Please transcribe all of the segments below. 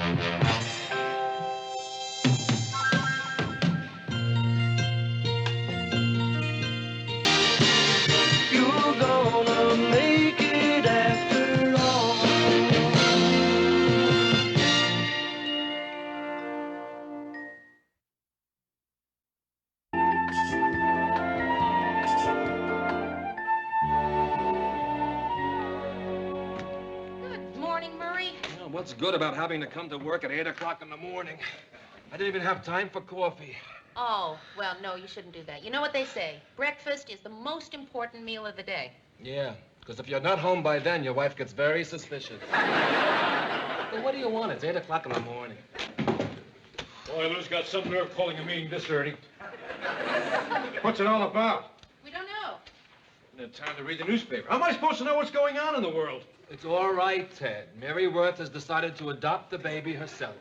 You're gonna make it after all. Good morning, Murray. Well, what's good about having to come to work at 8 o'clock in the morning? I didn't even have time for coffee. Oh, well, no, you shouldn't do that. You know what they say. Breakfast is the most important meal of the day. Yeah, because if you're not home by then, your wife gets very suspicious. Well, what do you want? It's 8 o'clock in the morning. Boy, Lou's got some nerve calling a meeting this early. What's it all about? We don't know. No time to read the newspaper. How am I supposed to know what's going on in the world? It's all right, Ted. Mary Worth has decided to adopt the baby herself.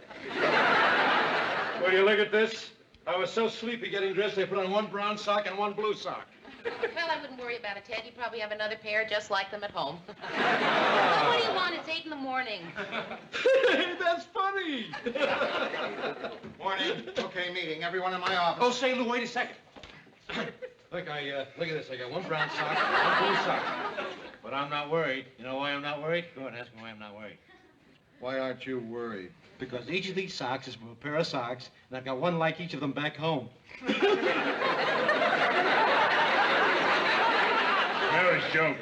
Will you look at this? I was so sleepy getting dressed, I put on one brown sock and one blue sock. Well, I wouldn't worry about it, Ted. You probably have another pair just like them at home. Well, what do you want? It's 8 in the morning. That's funny. Morning. Okay, meeting. Everyone in my office. Oh, say, Lou, wait a second. Look, look at this. I got one brown sock and one blue sock. But I'm not worried. You know why I'm not worried? Go ahead, ask me why I'm not worried. Why aren't you worried? Because each of these socks is from a pair of socks, and I've got one like each of them back home. Mary's joke.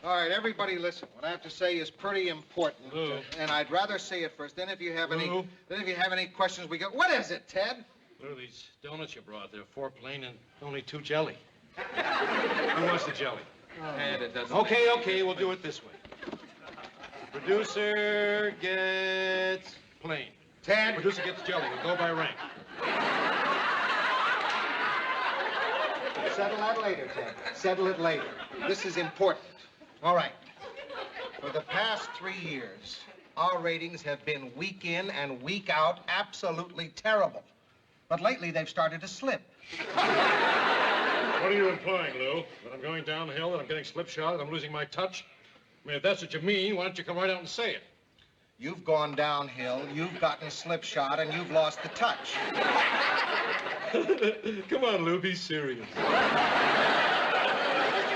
All right, everybody listen. What I have to say is pretty important. Lou. And I'd rather say it first. Then if you have Lou. any questions, we go. What is it, Ted? Lou, these donuts you brought, they're 4 plain and only 2 jelly. Who wants the jelly? And it doesn't. Okay, we'll do it this way. Producer gets plain. Ted. Producer gets jelly. We'll go by rank. Settle that later, Ted. Settle it later. This is important. All right. For the past 3 years, our ratings have been week in and week out absolutely terrible. But lately, they've started to slip. What are you implying, Lou? That I'm going downhill, that I'm getting slipshod, that I'm losing my touch? I mean, if that's what you mean, why don't you come right out and say it? You've gone downhill, you've gotten slipshod, and you've lost the touch. Come on, Lou, be serious. Mr.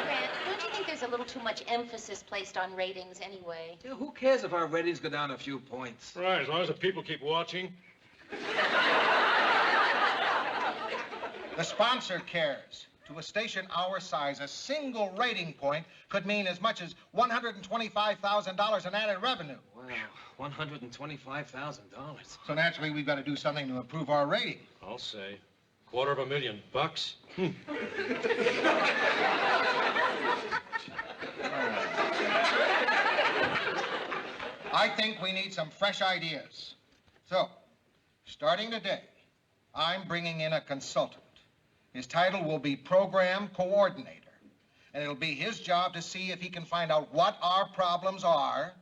Grant, don't you think there's a little too much emphasis placed on ratings anyway? Yeah, who cares if our ratings go down a few points? Right, as long as the people keep watching. The sponsor cares. To a station our size, a single rating point could mean as much as $125,000 in added revenue. Wow, $125,000. So naturally, we've got to do something to improve our rating. I'll say. $250,000. I think we need some fresh ideas. So, starting today, I'm bringing in a consultant. His title will be Program Coordinator. And it'll be his job to see if he can find out what our problems are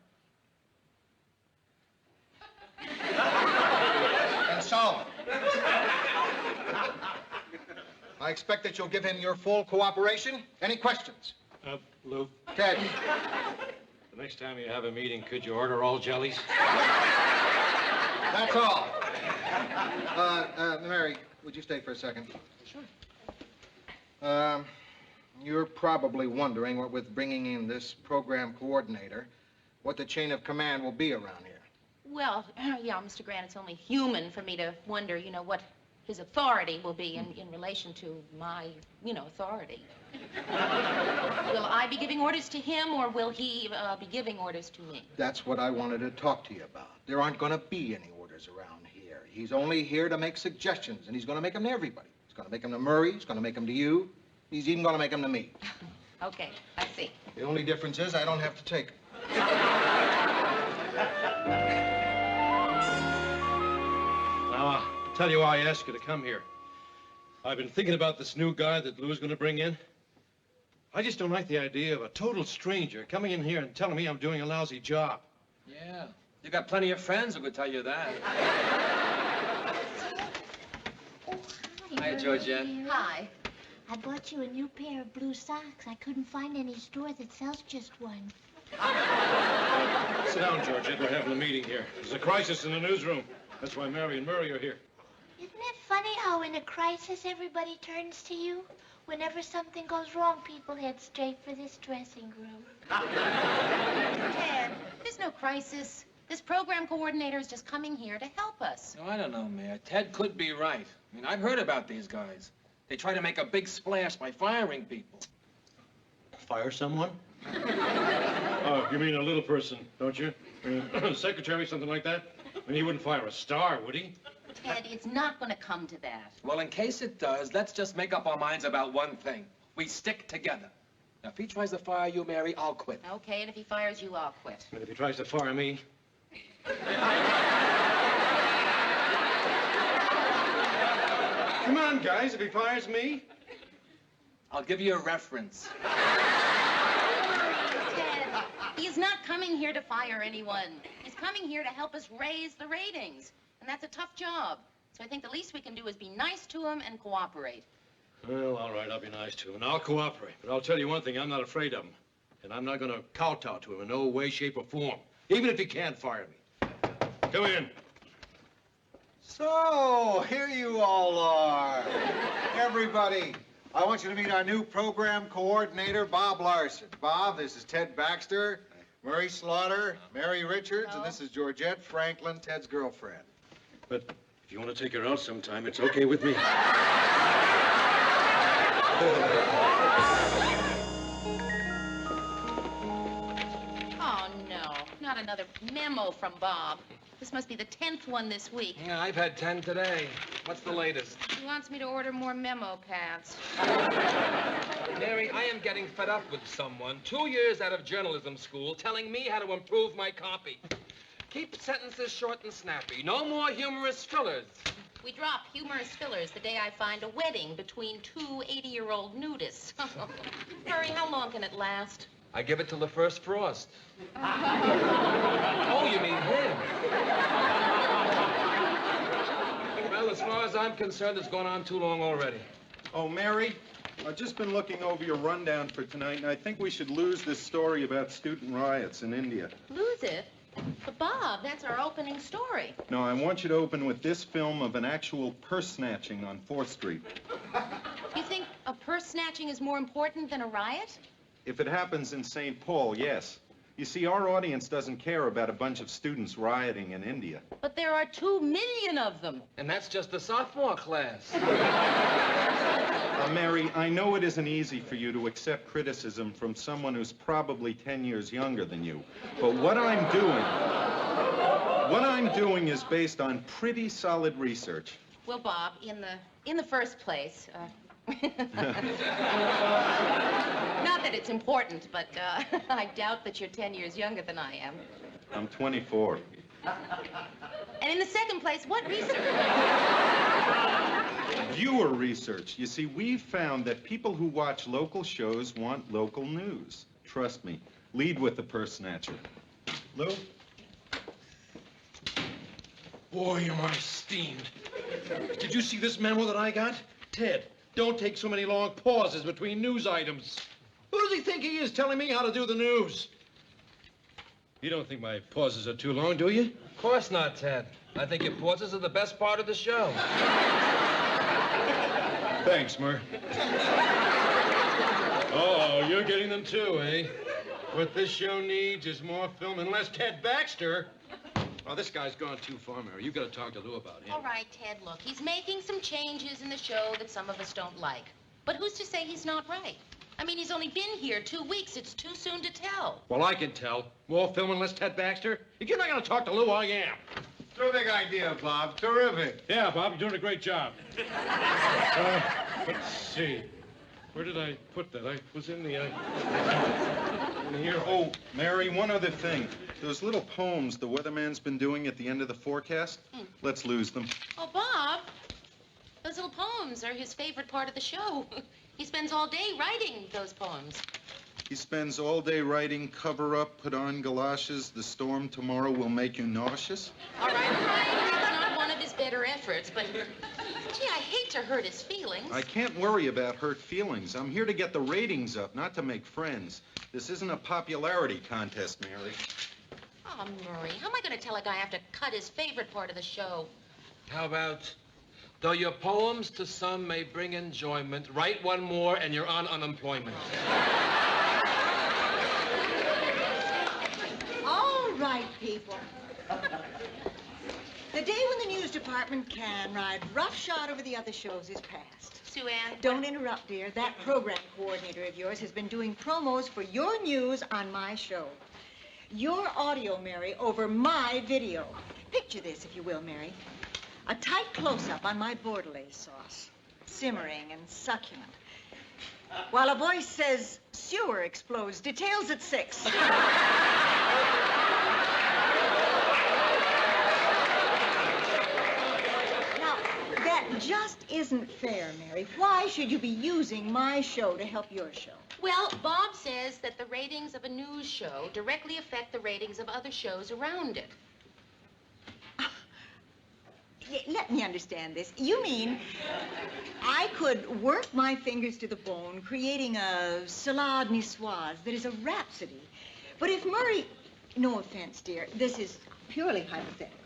and solve them. I expect that you'll give him your full cooperation. Any questions? Lou, Ted. the next time you have a meeting, could you order all jellies? That's all. Mary, would you stay for a second? Sure. You're probably wondering, what with bringing in this program coordinator, what the chain of command will be around here. Well, yeah, Mr. Grant, it's only human for me to wonder, what his authority will be in relation to my, authority. Will I be giving orders to him, or will he be giving orders to me? That's what I wanted to talk to you about. There aren't going to be any orders around here. He's only here to make suggestions, and he's going to make them to everybody. He's going to make them to Murray. He's going to make them to you. He's even going to make them to me. Okay, I see. The only difference is I don't have to take them. Now, I'll tell you why I asked you to come here. I've been thinking about this new guy that Lou's going to bring in. I just don't like the idea of a total stranger coming in here and telling me I'm doing a lousy job. Yeah, you got plenty of friends who could tell you that. Hi, Georgette. Hi. I bought you a new pair of blue socks. I couldn't find any store that sells just one. Sit down, Georgette. We're having a meeting here. There's a crisis in the newsroom. That's why Mary and Murray are here. Isn't it funny how in a crisis everybody turns to you? Whenever something goes wrong, people head straight for this dressing room. Ted, there's no crisis. This program coordinator is just coming here to help us. No, I don't know, Mayor. Ted could be right. I mean, I've heard about these guys. They try to make a big splash by firing people. Fire someone? Oh, you mean a little person, don't you? Secretary, something like that? I mean, he wouldn't fire a star, would he? Ted, it's not going to come to that. Well, in case it does, let's just make up our minds about one thing. We stick together. Now, if he tries to fire you, Mary, I'll quit. Okay, and if he fires you, I'll quit. And if he tries to fire me? Come on, guys, if he fires me? I'll give you a reference. Ted, he is not coming here to fire anyone. He's coming here to help us raise the ratings. And that's a tough job. So I think the least we can do is be nice to him and cooperate. Well, all right, I'll be nice to him, and I'll cooperate. But I'll tell you one thing, I'm not afraid of him. And I'm not going to kowtow to him in no way, shape, or form. Even if he can't fire me. Come in. So, here you all are. Everybody, I want you to meet our new program coordinator, Bob Larson. Bob, this is Ted Baxter, Murray Slaughter, Mary Richards, and this is Georgette Franklin, Ted's girlfriend. But if you want to take her out sometime, it's okay with me. Oh, no. Not another memo from Bob. This must be the 10th one this week. Yeah, I've had 10 today. What's the latest? He wants me to order more memo pads. Mary, I am getting fed up with someone 2 years out of journalism school telling me how to improve my copy. Keep sentences short and snappy. No more humorous fillers. We drop humorous fillers the day I find a wedding between two 80-year-old nudists. Murray, how long can it last? I give it till the first frost. Oh, you mean him? Well, as far as I'm concerned, it's gone on too long already. Oh, Mary, I've just been looking over your rundown for tonight, and I think we should lose this story about student riots in India. Lose it? But, Bob, that's our opening story. No, I want you to open with this film of an actual purse snatching on 4th Street. You think a purse snatching is more important than a riot? If it happens in St. Paul, yes. You see, our audience doesn't care about a bunch of students rioting in India. But there are 2 million of them. And that's just the sophomore class. Mary, I know it isn't easy for you to accept criticism from someone who's probably 10 years younger than you. But what I'm doing is based on pretty solid research. Well, Bob, in the first place, not that it's important, but I doubt that you're 10 years younger than I am. I'm 24. And in the second place, what research? Viewer research. You see, we've found that people who watch local shows want local news. Trust me. Lead with the purse snatcher. Lou? Boy, am I steamed. Did you see this memo that I got? Ted, don't take so many long pauses between news items. Who does he think he is telling me how to do the news? You don't think my pauses are too long, do you? Of course not, Ted. I think your pauses are the best part of the show. Thanks, Mur. Oh, you're getting them too, eh? What this show needs is more film and less Ted Baxter. Oh, this guy's gone too far, Mary. You gotta talk to Lou about him. All right, Ted, look, he's making some changes in the show that some of us don't like. But who's to say he's not right? I mean, he's only been here 2 weeks. It's too soon to tell. Well, I can tell. More film and less Ted Baxter? If you're not gonna talk to Lou, I am. Terrific idea, Bob. Terrific. Yeah, Bob, you're doing a great job. Let's see. Where did I put that? I was in the, in here. Oh, Mary, one other thing. Those little poems the weatherman's been doing at the end of the forecast, let's lose them. Oh, Bob, those little poems are his favorite part of the show. He spends all day writing those poems. He spends all day writing, cover up, put on galoshes, the storm tomorrow will make you nauseous. All right, that's not one of his better efforts, but, gee, I hate hate to hurt his feelings. I can't worry about hurt feelings. I'm here to get the ratings up, not to make friends. This isn't a popularity contest, Mary. Oh, Murray, how am I going to tell a guy I have to cut his favorite part of the show? How about, though your poems to some may bring enjoyment, write one more and you're on unemployment. All right, people. The day when the news department can ride roughshod over the other shows is past. Sue Ann? Don't interrupt, dear. That program coordinator of yours has been doing promos for your news on my show. Your audio, Mary, over my video. Picture this, if you will, Mary. A tight close-up on my bordelaise sauce, simmering and succulent. While a voice says, sewer explodes, details at 6. That just isn't fair, Mary. Why should you be using my show to help your show? Well, Bob says that the ratings of a news show directly affect the ratings of other shows around it. Let me understand this. You mean I could work my fingers to the bone creating a salade niçoise that is a rhapsody. But if Murray... No offense, dear. This is purely hypothetical.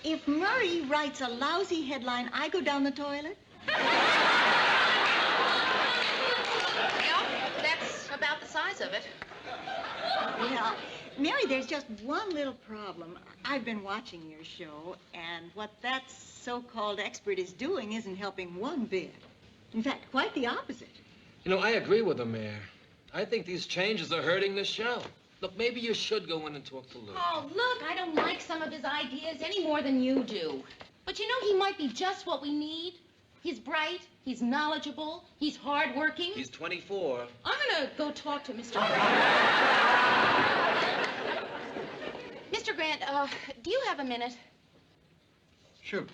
If Murray writes a lousy headline, I go down the toilet? Well, that's about the size of it. Well, Mary, there's just one little problem. I've been watching your show, and what that so-called expert is doing isn't helping one bit. In fact, quite the opposite. You know, I agree with the mayor. I think these changes are hurting the show. Look, maybe you should go in and talk to Lou. Oh, look, I don't like some of his ideas any more than you do. But you know, he might be just what we need. He's bright, he's knowledgeable, he's hardworking. He's 24. I'm gonna go talk to Mr. Grant. Mr. Grant, do you have a minute? Shoot.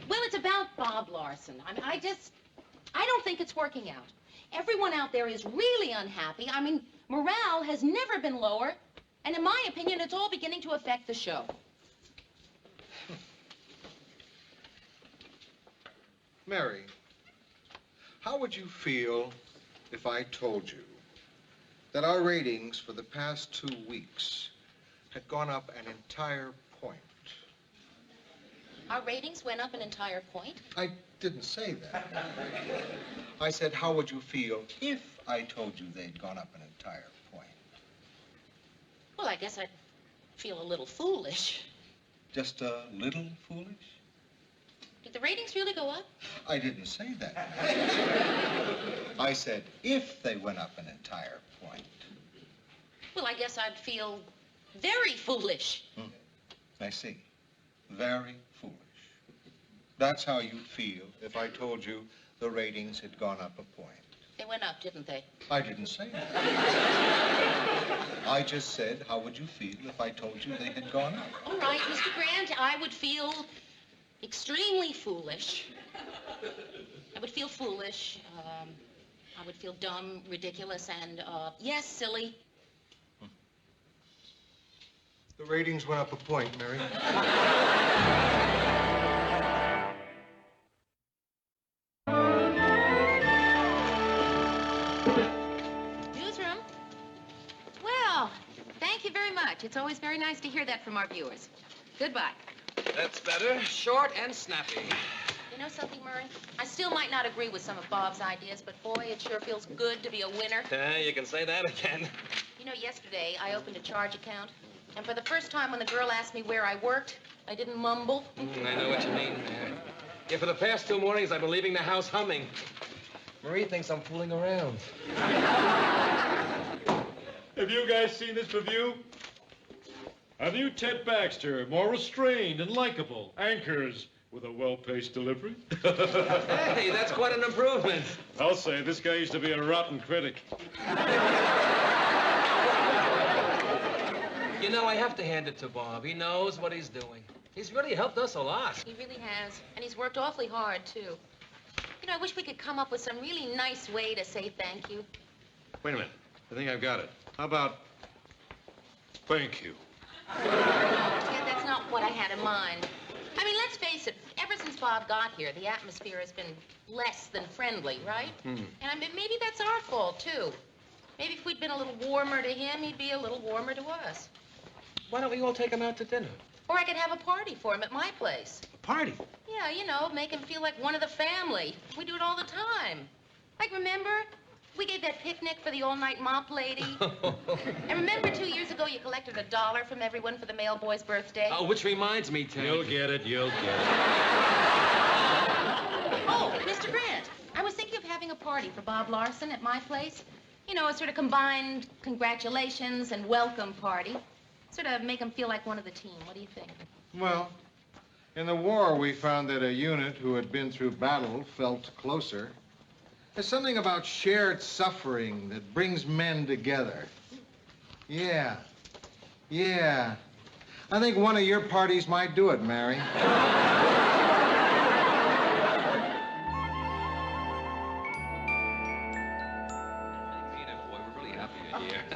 Well, it's about Bob Larson. I don't think it's working out. Everyone out there is really unhappy. I mean, morale has never been lower. And in my opinion, it's all beginning to affect the show. Mary, how would you feel if I told you that our ratings for the past 2 weeks had gone up an entire point? Our ratings went up an entire point. I didn't say that. I said, how would you feel if I told you they'd gone up an entire point? Well, I guess I'd feel a little foolish. Just a little foolish? Did the ratings really go up? I didn't say that. I said, if they went up an entire point. Well, I guess I'd feel very foolish. I see. Very foolish. That's how you'd feel if I told you the ratings had gone up a point. They went up, didn't they? I didn't say that. I just said, how would you feel if I told you they had gone up? All right, Mr. Grant, I would feel extremely foolish. I would feel foolish. I would feel dumb, ridiculous, and, yes, silly. The ratings went up a point, Mary. Newsroom? Well, thank you very much. It's always very nice to hear that from our viewers. Goodbye. That's better. Short and snappy. You know something, Murray? I still might not agree with some of Bob's ideas, but boy, it sure feels good to be a winner. You can say that again. You know, yesterday I opened a charge account, and for the first time when the girl asked me where I worked, I didn't mumble. I know what you mean. Yeah, for the past 2 mornings, I've been leaving the house humming. Marie thinks I'm fooling around. Have you guys seen this review? A new Ted Baxter, more restrained and likable, anchors with a well-paced delivery. Hey, that's quite an improvement. I'll say, this guy used to be a rotten critic. You know, I have to hand it to Bob. He knows what he's doing. He's really helped us a lot. He really has, and he's worked awfully hard, too. You know, I wish we could come up with some really nice way to say thank you. Wait a minute. I think I've got it. How about thank you? Yeah, that's not what I had in mind. I mean, let's face it, ever since Bob got here, the atmosphere has been less than friendly, right? And maybe that's our fault, too. Maybe if we'd been a little warmer to him, he'd be a little warmer to us. Why don't we all take him out to dinner? Or I could have a party for him at my place. A party? Yeah, you know, make him feel like one of the family. We do it all the time. Like, remember? We gave that picnic for the all-night mop lady. And remember 2 years ago you collected $1 from everyone for the mail boy's birthday? Oh, which reminds me, Ted. You'll get it, you'll get it. Oh, Mr. Grant, I was thinking of having a party for Bob Larson at my place. You know, a sort of combined congratulations and welcome party. Sort of make him feel like one of the team. What do you think? Well, in the war, we found that a unit who had been through battle felt closer. There's something about shared suffering that brings men together. Yeah. I think one of your parties might do it, Mary.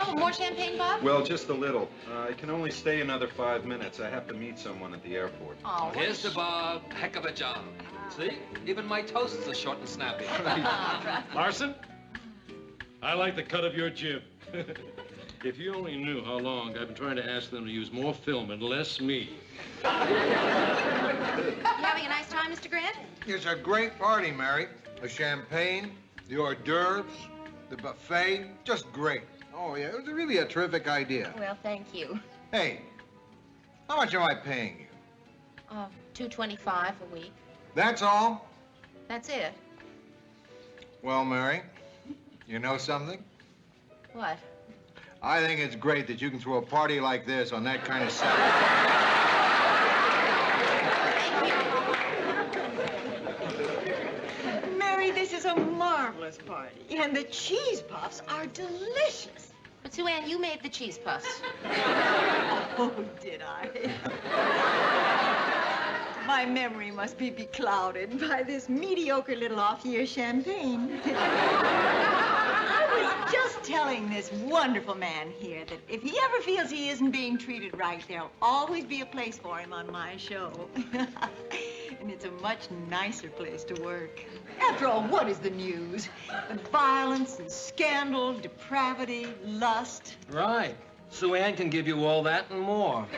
Oh, more champagne, Bob? Well, just a little. I can only stay another 5 minutes. I have to meet someone at the airport. Oh, Here's to Bob. Heck of a job. See? Even my toasts are short and snappy. Larson, I like the cut of your jib. If you only knew how long I've been trying to ask them to use more film and less me. You having a nice time, Mr. Grant? It's a great party, Mary. The champagne, the hors d'oeuvres, the buffet, just great. Oh, yeah, it was really a terrific idea. Well, thank you. Hey, how much am I paying you? $2.25 a week. That's all? That's it. Well, Mary, you know something? What? I think it's great that you can throw a party like this on that kind of salary. Mary, this is a marvelous party. And the cheese puffs are delicious. But, Sue Ann, you made the cheese puffs. Oh, did I? My memory must be beclouded by this mediocre little off-year champagne. I was just telling this wonderful man here that if he ever feels he isn't being treated right, there'll always be a place for him on my show. And it's a much nicer place to work. After all, what is the news? The violence and scandal, depravity, lust. Right. Sue Ann can give you all that and more.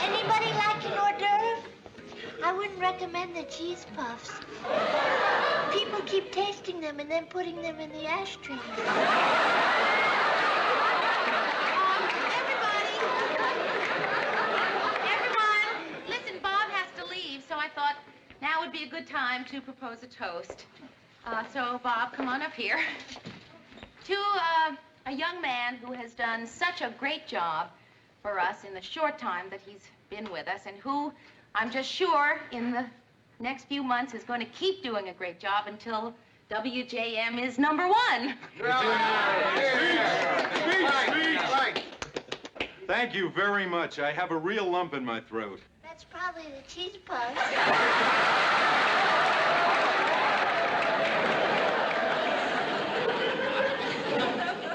Anybody like an hors d'oeuvre? I wouldn't recommend the cheese puffs. People keep tasting them and then putting them in the ashtray. Everyone, listen, Bob has to leave, so I thought now would be a good time to propose a toast. So, Bob, come on up here. To a young man who has done such a great job for us in the short time that he's been with us, and who, I'm just sure, in the next few months is going to keep doing a great job until WJM is #1. Right. Thank you very much. I have a real lump in my throat. That's probably the cheese puffs.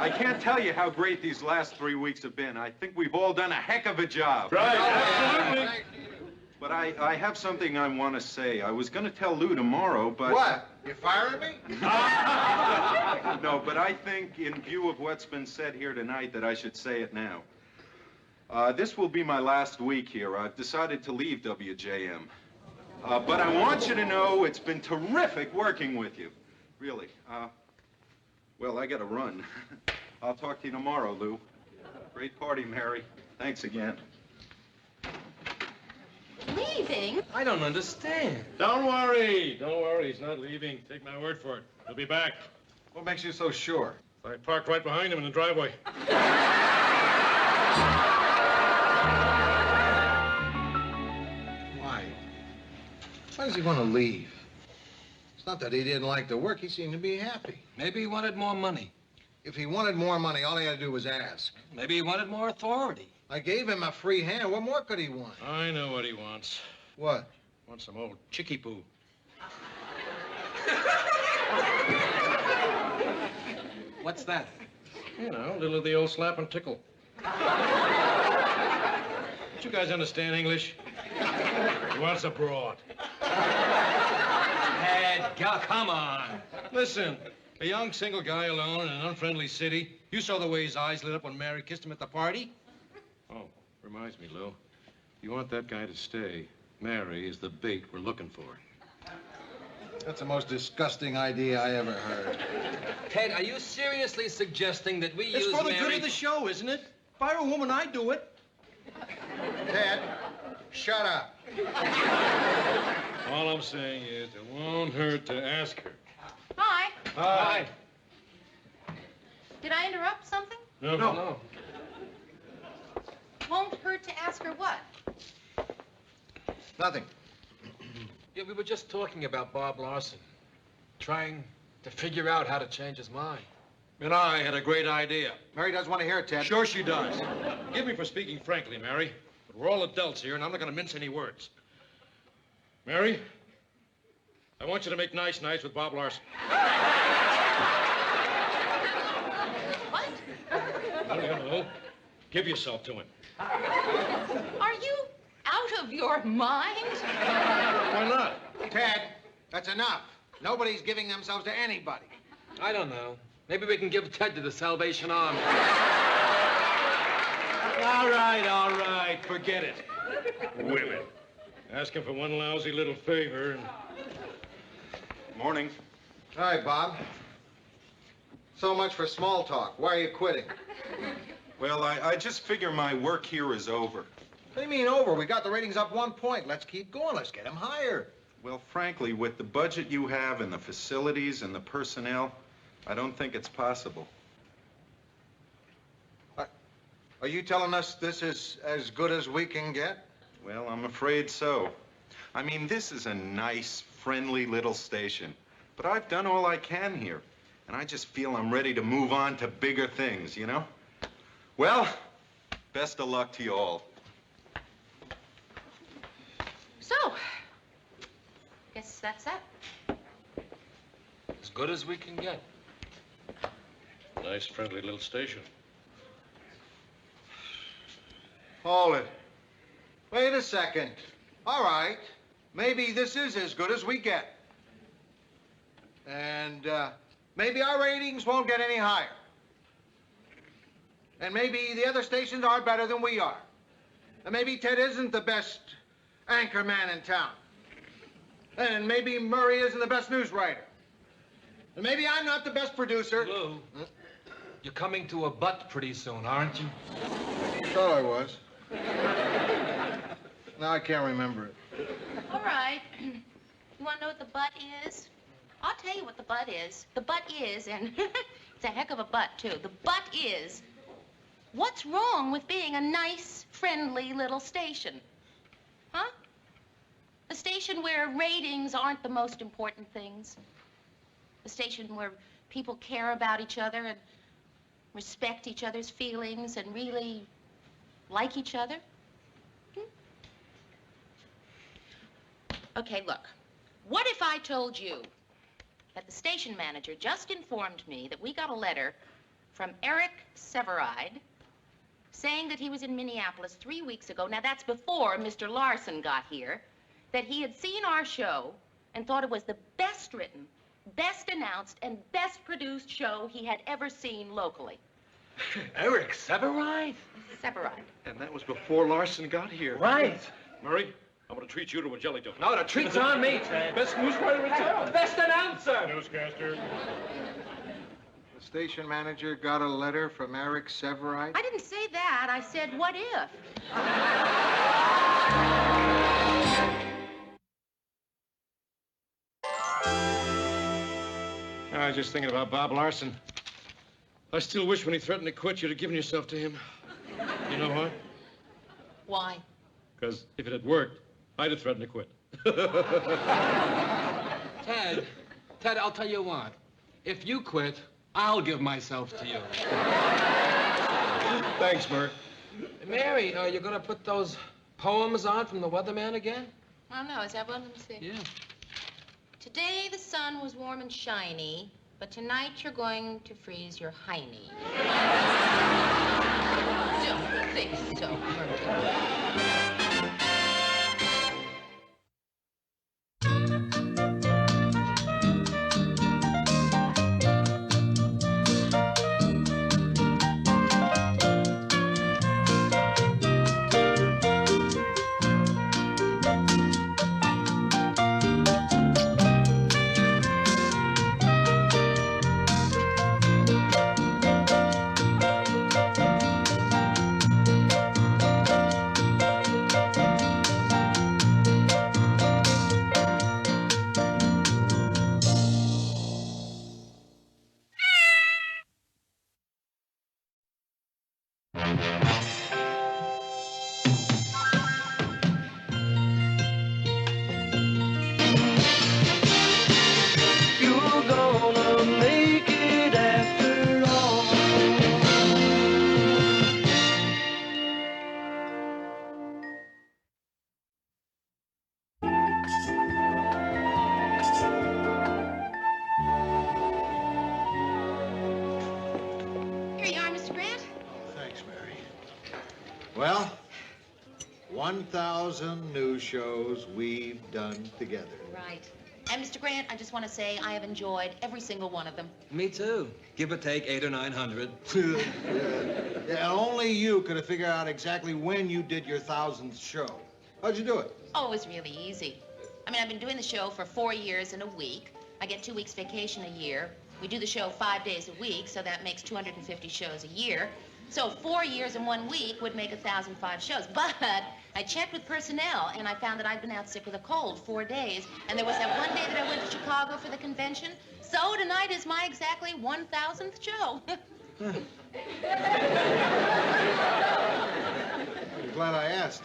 I can't tell you how great these last 3 weeks have been. I think we've all done a heck of a job. Right, absolutely. But I have something I want to say. I was going to tell Lou tomorrow, but... What? You firing me? No, but I think in view of what's been said here tonight that I should say it now. This will be my last week here. I've decided to leave WJM. But I want you to know it's been terrific working with you. Really. Well, I got to run. I'll talk to you tomorrow, Lou. Great party, Mary. Thanks again. Leaving? I don't understand. Don't worry. He's not leaving. Take my word for it. He'll be back. What makes you so sure? I parked right behind him in the driveway. Why? Why does he want to leave? It's not that he didn't like the work. He seemed to be happy. Maybe he wanted more money. If he wanted more money, all he had to do was ask. Maybe he wanted more authority. I gave him a free hand. What more could he want? I know what he wants. What? Wants some old chicky poo. What's that? You know, a little of the old slap and tickle. Don't you guys understand English? He wants a broad. Ted, come on. Listen, a young single guy alone in an unfriendly city. You saw the way his eyes lit up when Mary kissed him at the party? Oh, reminds me, Lou. If you want that guy to stay, Mary is the bait we're looking for. That's the most disgusting idea I ever heard. Ted, are you seriously suggesting that we It's use for the Mary... good of the show, isn't it? If I were a woman, I'd do it. Ted, shut up. All I'm saying is it won't hurt to ask her. Hi. Hi. Did I interrupt something? No. Won't hurt to ask her what? Nothing. Yeah, we were just talking about Bob Larson. Trying to figure out how to change his mind. And I had a great idea. Mary doesn't want to hear it, Ted. Sure she does. Forgive me for speaking frankly, Mary, but we're all adults here, and I'm not going to mince any words. Mary, I want you to make nice nights with Bob Larson. What? No. Give yourself to him. Are you out of your mind? Why not? Ted, that's enough. Nobody's giving themselves to anybody. I don't know. Maybe we can give Ted to the Salvation Army. All right. Forget it. Women. Asking for one lousy little favor and... Morning. Hi, Bob. So much for small talk. Why are you quitting? Well, I just figure my work here is over. What do you mean over? We got the ratings up 1 point. Let's keep going. Let's get them higher. Well, frankly, with the budget you have and the facilities and the personnel, I don't think it's possible. Are you telling us this is as good as we can get? Well, I'm afraid so. I mean, this is a nice, friendly little station. But I've done all I can here. And I just feel I'm ready to move on to bigger things, you know? Well, best of luck to you all. So, guess that's that. As good as we can get. Nice, friendly little station. Hold it. Wait a second. All right. Maybe this is as good as we get. And maybe our ratings won't get any higher. And maybe the other stations are better than we are. And maybe Ted isn't the best anchor man in town. And maybe Murray isn't the best news writer. And maybe I'm not the best producer. Lou, you're coming to a butt pretty soon, aren't you? Thought I was. Now I can't remember it. All right. You want to know what the butt is? I'll tell you what the butt is. The butt is, and it's a heck of a butt, too. The butt is, what's wrong with being a nice, friendly little station? Huh? A station where ratings aren't the most important things. A station where people care about each other and respect each other's feelings and really like each other. Okay, look. What if I told you that the station manager just informed me that we got a letter from Eric Severide saying that he was in Minneapolis 3 weeks ago. Now, that's before Mr. Larson got here. That he had seen our show and thought it was the best written, best announced, and best produced show he had ever seen locally. Eric Severide? Severide. And that was before Larson got here. Right. Murray, I'm going to treat you to a jelly donut. No, the treat's on me, Ted. Best news writer in town. Best announcer. Newscaster. The station manager got a letter from Eric Severide? I didn't say that. I said, what if? I was just thinking about Bob Larson. I still wish when he threatened to quit you'd have given yourself to him. You know why? Why? Because if it had worked, I'd have threatened to quit. Ted, I'll tell you what. If you quit, I'll give myself to you. Thanks, Murr. Mary, are you going to put those poems on from the Weatherman again? I don't know. Is that one? Let me see. Yeah. Today the sun was warm and shiny, but tonight you're going to freeze your hiney. Don't think so, Murray. You're gonna make it after all. Here you are, Mr. Grant. Thanks, Mary. Well, 1,000 news shows we've done together. Right. And, Mr. Grant, I just want to say I have enjoyed every single one of them. Me too. Give or take 800 or 900. Yeah, only you could have figured out exactly when you did your 1,000th show. How'd you do it? Oh, it was really easy. I mean, I've been doing the show for 4 years and a week. I get 2 weeks vacation a year. We do the show 5 days a week, so that makes 250 shows a year. So 4 years and 1 week would make 1,005 shows. But I checked with personnel, and I found that I'd been out sick with a cold 4 days. And there was that one day that I went to Chicago for the convention. So tonight is my exactly 1,000th show. I'm glad I asked.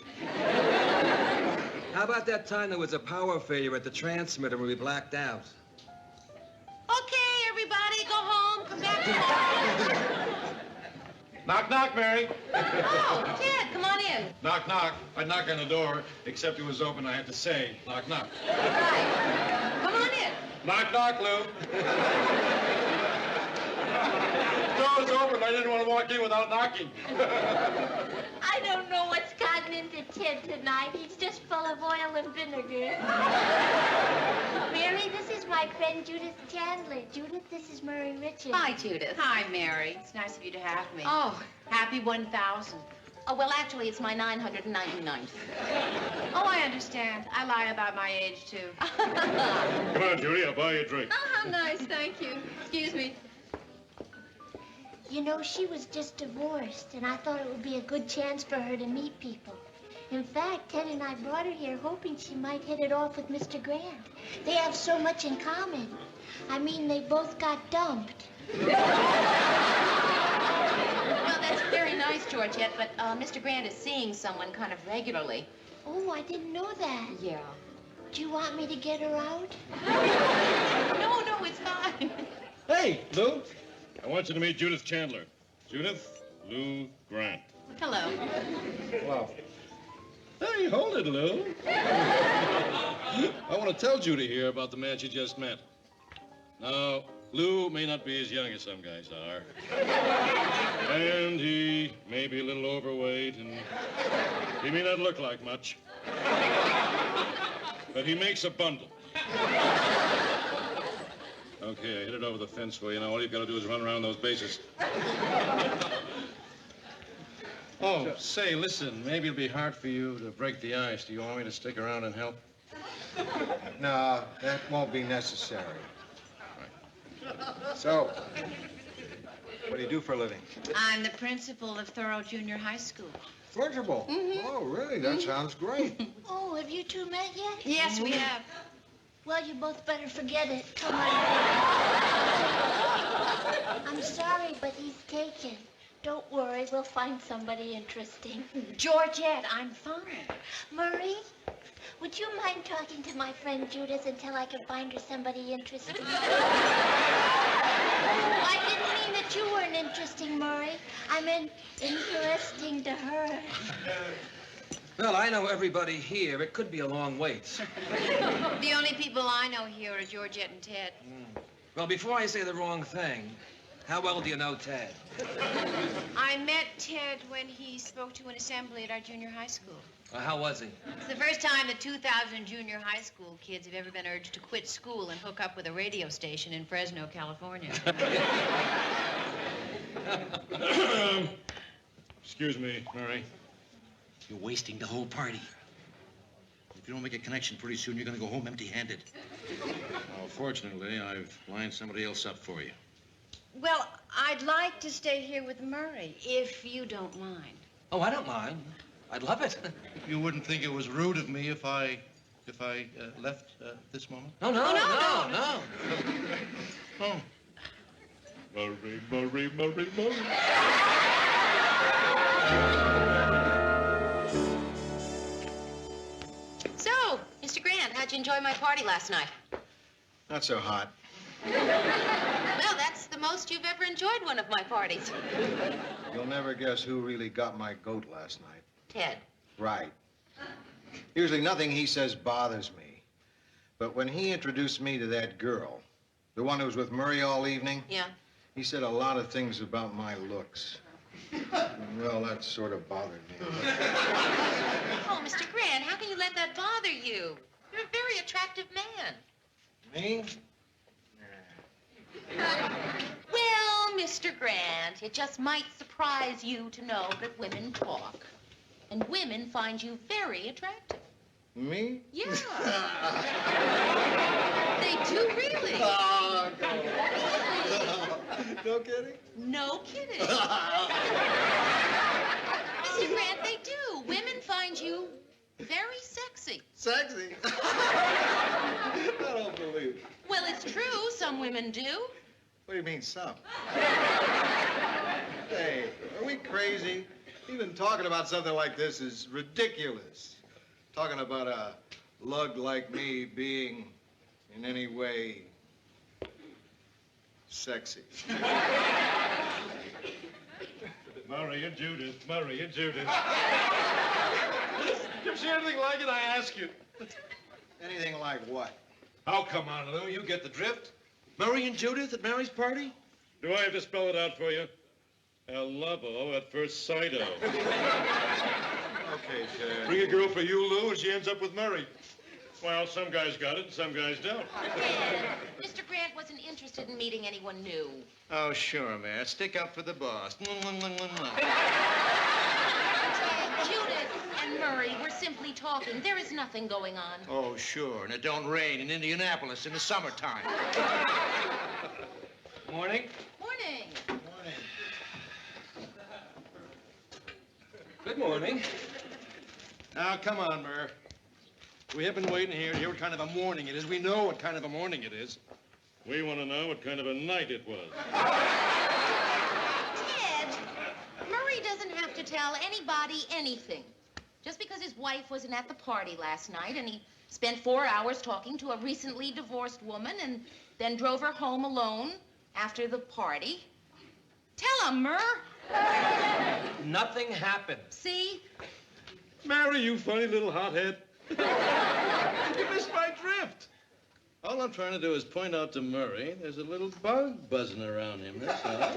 How about that time there was a power failure at the transmitter when we blacked out? Okay, everybody, go home. Come back tomorrow. Knock, knock, Mary. Oh, Ted, come on in. Knock, knock. I'd knock on the door, except it was open. I had to say, knock, knock. Right. Come on in. Knock, knock, Lou. Door's open. I didn't want to walk in without knocking. I don't know what's gotten into Ted tonight. He's just full of oil and vinegar. Mary, this is my friend Judith Chandler. Judith, this is Murray Richards. Hi, Judith. Hi, Mary. It's nice of you to have me. Oh, Happy 1,000. oh, well, actually, it's my 999th. Oh, I understand. I lie about my age, too. Come on, Judy. I'll buy you a drink. Oh, how nice. Thank you. Excuse me. You know, she was just divorced, and I thought it would be a good chance for her to meet people. In fact, Ted and I brought her here hoping she might hit it off with Mr. Grant. They have so much in common. I mean, they both got dumped. Well, that's very nice, Georgette, but Mr. Grant is seeing someone kind of regularly. Oh, I didn't know that. Yeah. Do you want me to get her out? No, it's fine. Hey, Lou. I want you to meet Judith Chandler. Judith Lou Grant. Hello. Wow. Hey, hold it, Lou. I want to tell Judy here about the man she just met. Now, Lou may not be as young as some guys are. And he may be a little overweight, and he may not look like much. But he makes a bundle. Okay, I hit it over the fence for you. Now all you've got to do is run around those bases. Oh, say, listen, maybe it'll be hard for you to break the ice. Do you want me to stick around and help? No, that won't be necessary. So, what do you do for a living? I'm the principal of Thoreau Junior High School. Principal? Oh, really? That sounds great. Oh, have you two met yet? Yes, we have. Well, you both better forget it. Come on. I'm sorry, but he's taken. Don't worry, we'll find somebody interesting. Georgette, I'm fine. Murray, would you mind talking to my friend Judith until I can find her somebody interesting? I didn't mean that you weren't interesting, Murray. I meant interesting to her. Well, I know everybody here. It could be a long wait. The only people I know here are Georgette and Ted. Well, before I say the wrong thing, how well do you know Ted? I met Ted when he spoke to an assembly at our junior high school. How was he? It's the first time that 2,000 junior high school kids have ever been urged to quit school and hook up with a radio station in Fresno, California. Excuse me, Murray. You're wasting the whole party. If you don't make a connection pretty soon, you're going to go home empty-handed. Well, fortunately, I've lined somebody else up for you. Well, I'd like to stay here with Murray, if you don't mind. Oh, I don't mind. I'd love it. You wouldn't think it was rude of me if I left this moment? No. Oh. Murray. So, Mr. Grant, how'd you enjoy my party last night? Not so hot. Well, that's the most you've ever enjoyed one of my parties. You'll never guess who really got my goat last night. Ted. Right. Usually nothing he says bothers me. But when he introduced me to that girl, the one who was with Murray all evening, Yeah. he said a lot of things about my looks. Well, that sort of bothered me. Oh, Mr. Grant, how can you let that bother you? You're a very attractive man. Me? Well, Mr. Grant, it just might surprise you to know that women talk. And women find you very attractive. Me? Yeah. They do, really. Oh, no kidding? No kidding. Mr. Grant, they do. Women find you very sexy. Sexy? I don't believe it. Well, it's true. Some women do. What do you mean, some? Hey, are we crazy? Even talking about something like this is ridiculous. Talking about a lug like me being in any way sexy. Murray and Judith, Murray and Judith. You see anything like it, I ask you? Anything like what? Oh, come on, Lou, you get the drift. Murray and Judith at Mary's party? Do I have to spell it out for you? El lovo at first sight of. Okay, Ted. Bring a girl for you, Lou, and she ends up with Murray. Well, some guys got it and some guys don't. Ted, Mr. Grant wasn't interested in meeting anyone new. Oh, sure, man. Stick up for the boss. Ted, Judith and Murray were simply talking. There is nothing going on. Oh, sure. And it don't rain in Indianapolis in the summertime. Morning. Morning. Good morning. Now, come on, Murr. We have been waiting here to hear what kind of a morning it is. We know what kind of a morning it is. We want to know what kind of a night it was. Ted, Murray doesn't have to tell anybody anything. Just because his wife wasn't at the party last night and he spent 4 hours talking to a recently divorced woman and then drove her home alone after the party. Tell him, Murr. Nothing happened. See? Mary, you funny little hothead. You missed my drift. All I'm trying to do is point out to Murray there's a little bug buzzing around him, that's all.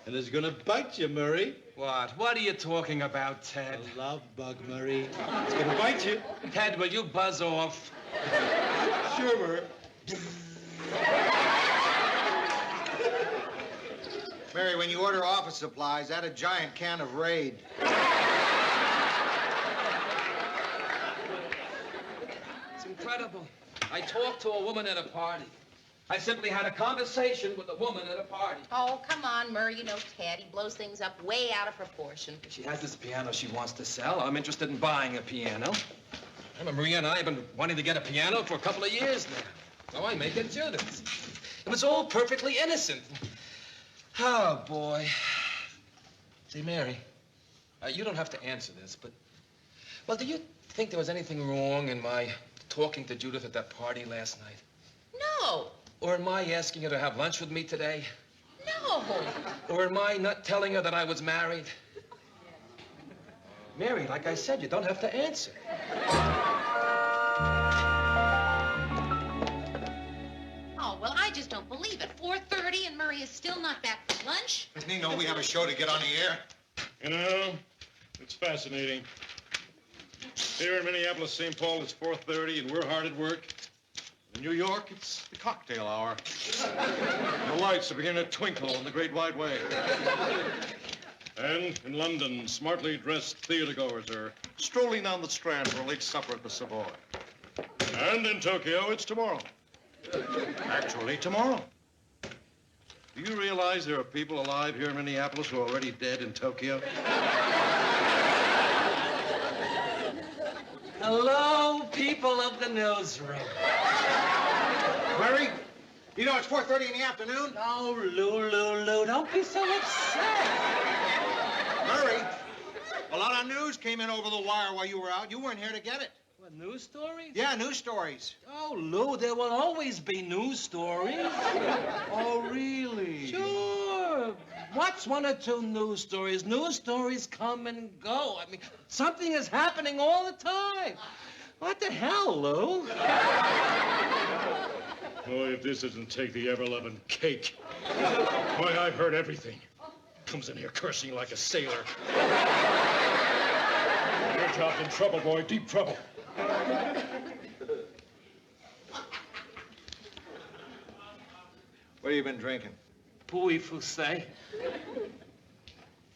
And it's gonna bite you, Murray. What? What are you talking about, Ted? A love bug, Murray. It's gonna bite you. Ted, will you buzz off? Sure, Murray. Mary, when you order office supplies, add a giant can of Raid. It's incredible. I talked to a woman at a party. I simply had a conversation with a woman at a party. Oh, come on, Murray. You know Ted. He blows things up way out of proportion. She has this piano she wants to sell. I'm interested in buying a piano. Maria and I have been wanting to get a piano for a couple of years now. So I make it Judith's. It was all perfectly innocent. Oh, boy. See, Mary, you don't have to answer this, but... Well, do you think there was anything wrong in my talking to Judith at that party last night? No. Or in my asking her to have lunch with me today? No. Or in my not telling her that I was married? Mary, like I said, you don't have to answer. Oh, well, I just don't believe it. 4:30 and Murray is still not back from lunch. Doesn't he know we have a show to get on the air? You know, it's fascinating. Here in Minneapolis, St. Paul, it's 4:30, and we're hard at work. In New York, it's the cocktail hour. The lights are beginning to twinkle in the great wide way. And in London, smartly dressed theatergoers are strolling down the Strand for a late supper at the Savoy. And in Tokyo, it's tomorrow. Actually, tomorrow. Do you realize there are people alive here in Minneapolis who are already dead in Tokyo? Hello, people of the newsroom. Murray, you know it's 4:30 in the afternoon? Oh, Lou, don't be so upset. Murray, news came in over the wire while you were out. You weren't here to get it. What, news stories? Yeah, news stories. Oh, Lou, there will always be news stories. Oh, really? Sure. What's one or two news stories? News stories come and go. I mean, something is happening all the time. What the hell, Lou? Boy, if this isn't Take the Ever-Loving Cake. Boy, I've heard everything. Comes in here cursing like a sailor. Your job's in trouble, boy, deep trouble. What have you been drinking? Pouilly Foussé.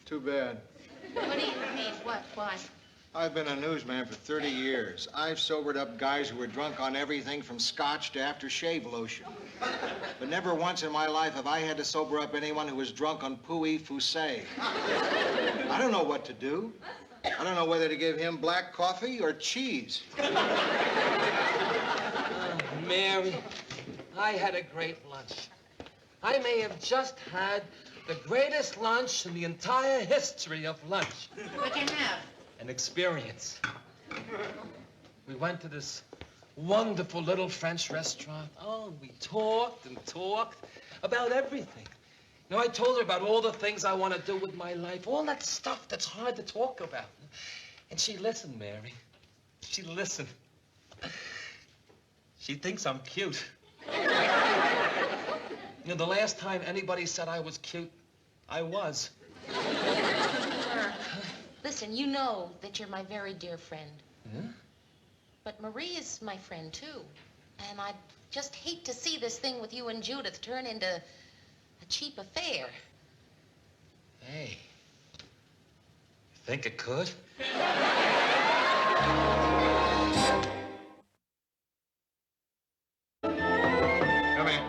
Too bad. What do you mean? What? Why? I've been a newsman for 30 years. I've sobered up guys who were drunk on everything from scotch to aftershave lotion. But never once in my life have I had to sober up anyone who was drunk on Pouilly Foussé. I don't know what to do. I don't know whether to give him black coffee or cheese. Mary, I had a great lunch. I may have just had the greatest lunch in the entire history of lunch. What'd you have? An experience. We went to this wonderful little French restaurant. Oh, we talked and talked about everything. You know, I told her about all the things I want to do with my life, all that stuff that's hard to talk about. And she listened, Mary. She listened. She thinks I'm cute. You know, the last time anybody said I was cute, I was. Listen, you know that you're my very dear friend. Yeah? But Marie is my friend, too. And I just hate to see this thing with you and Judith turn into a cheap affair. Hey, you think it could? Come in.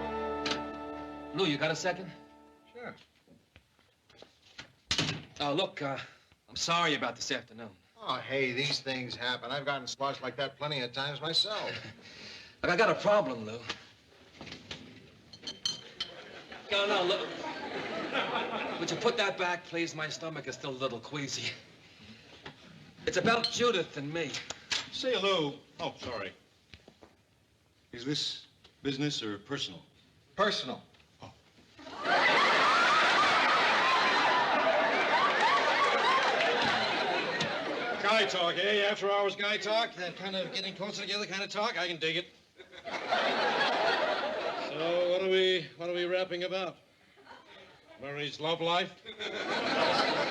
Lou, you got a second? Sure. Oh, look, I'm sorry about this afternoon. Oh, hey, these things happen. I've gotten spots like that plenty of times myself. Look, I got a problem, Lou. No, look. Would you put that back, please? My stomach is still a little queasy. It's about Judith and me. Say hello. Oh, sorry. Is this business or personal? Personal. Guy talk, eh? After hours guy talk? That kind of getting closer together kind of talk? I can dig it. So, what are we rapping about? Murray's love life?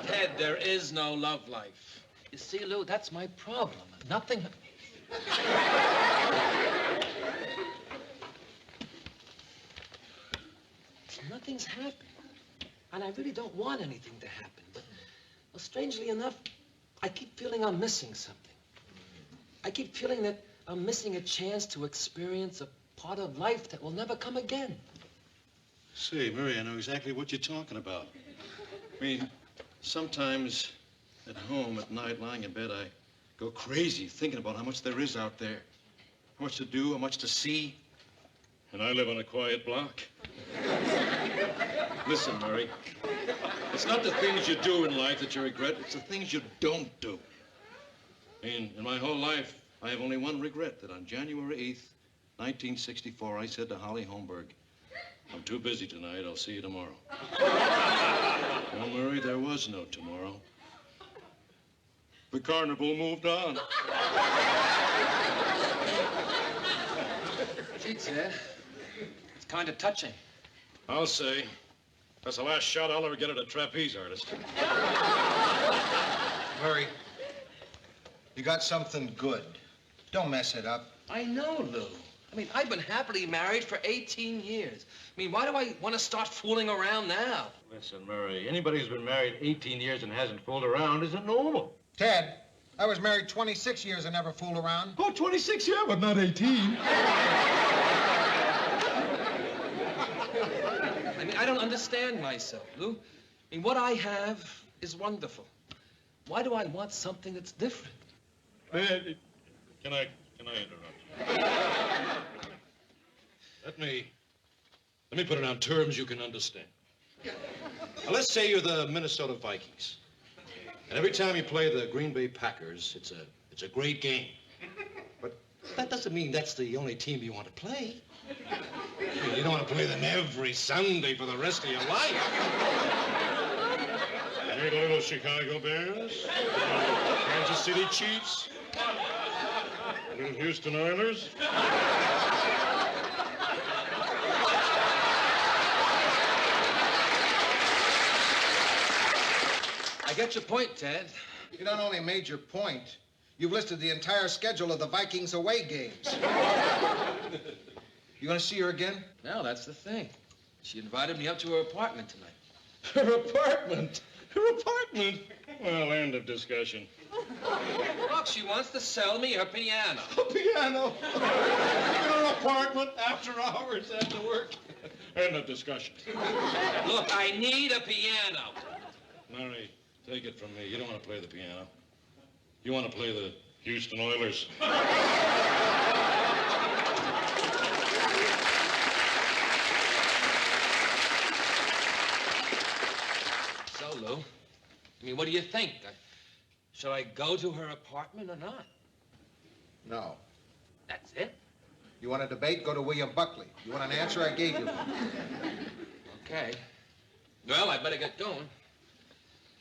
Ted, there is no love life. You see, Lou, that's my problem. Nothing... Nothing's happened. And I really don't want anything to happen. But, well, strangely enough, I keep feeling I'm missing something. I keep feeling that I'm missing a chance to experience a part of life that will never come again. Say, Murray, I know exactly what you're talking about. I mean, sometimes at home at night, lying in bed, I go crazy thinking about how much there is out there. How much to do, how much to see. And I live on a quiet block. Listen, Murray, it's not the things you do in life that you regret, it's the things you don't do. I mean, in my whole life, I have only one regret, that on January 8th, 1964, I said to Holly Holmberg, I'm too busy tonight, I'll see you tomorrow. Well, Murray, there was no tomorrow. The carnival moved on. Gee, Ted, it's kind of touching. I'll say. That's the last shot I'll ever get at a trapeze artist. Murray, you got something good. Don't mess it up. I know, Lou. I mean, I've been happily married for 18 years. I mean, why do I want to start fooling around now? Listen, Murray, anybody who's been married 18 years and hasn't fooled around isn't normal. Ted, I was married 26 years and never fooled around. Oh, 26, yeah, but not 18. I mean, I don't understand myself, Lou. I mean, what I have is wonderful. Why do I want something that's different? Can I interrupt? Let me put it on terms you can understand. Now, let's say you're the Minnesota Vikings. And every time you play the Green Bay Packers, it's a great game. But that doesn't mean that's the only team you want to play. You don't want to play them every Sunday for the rest of your life. Hey, the little Chicago Bears, Kansas City Chiefs, little Houston Oilers. I get your point, Ted. You not only made your point, you've listed the entire schedule of the Vikings away games. You gonna see her again? No, that's the thing. She invited me up to her apartment tonight. Her apartment? Her apartment? Well, end of discussion. Look, she wants to sell me her piano. A piano? In her apartment after hours after work? End of discussion. Look, I need a piano. Mary, take it from me. You don't want to play the piano. You want to play the Houston Oilers. So, Lou, I mean, what do you think? Shall I go to her apartment or not? No. That's it? You want a debate? Go to William Buckley. You want an answer? I gave you one. Okay. Well, I better get going.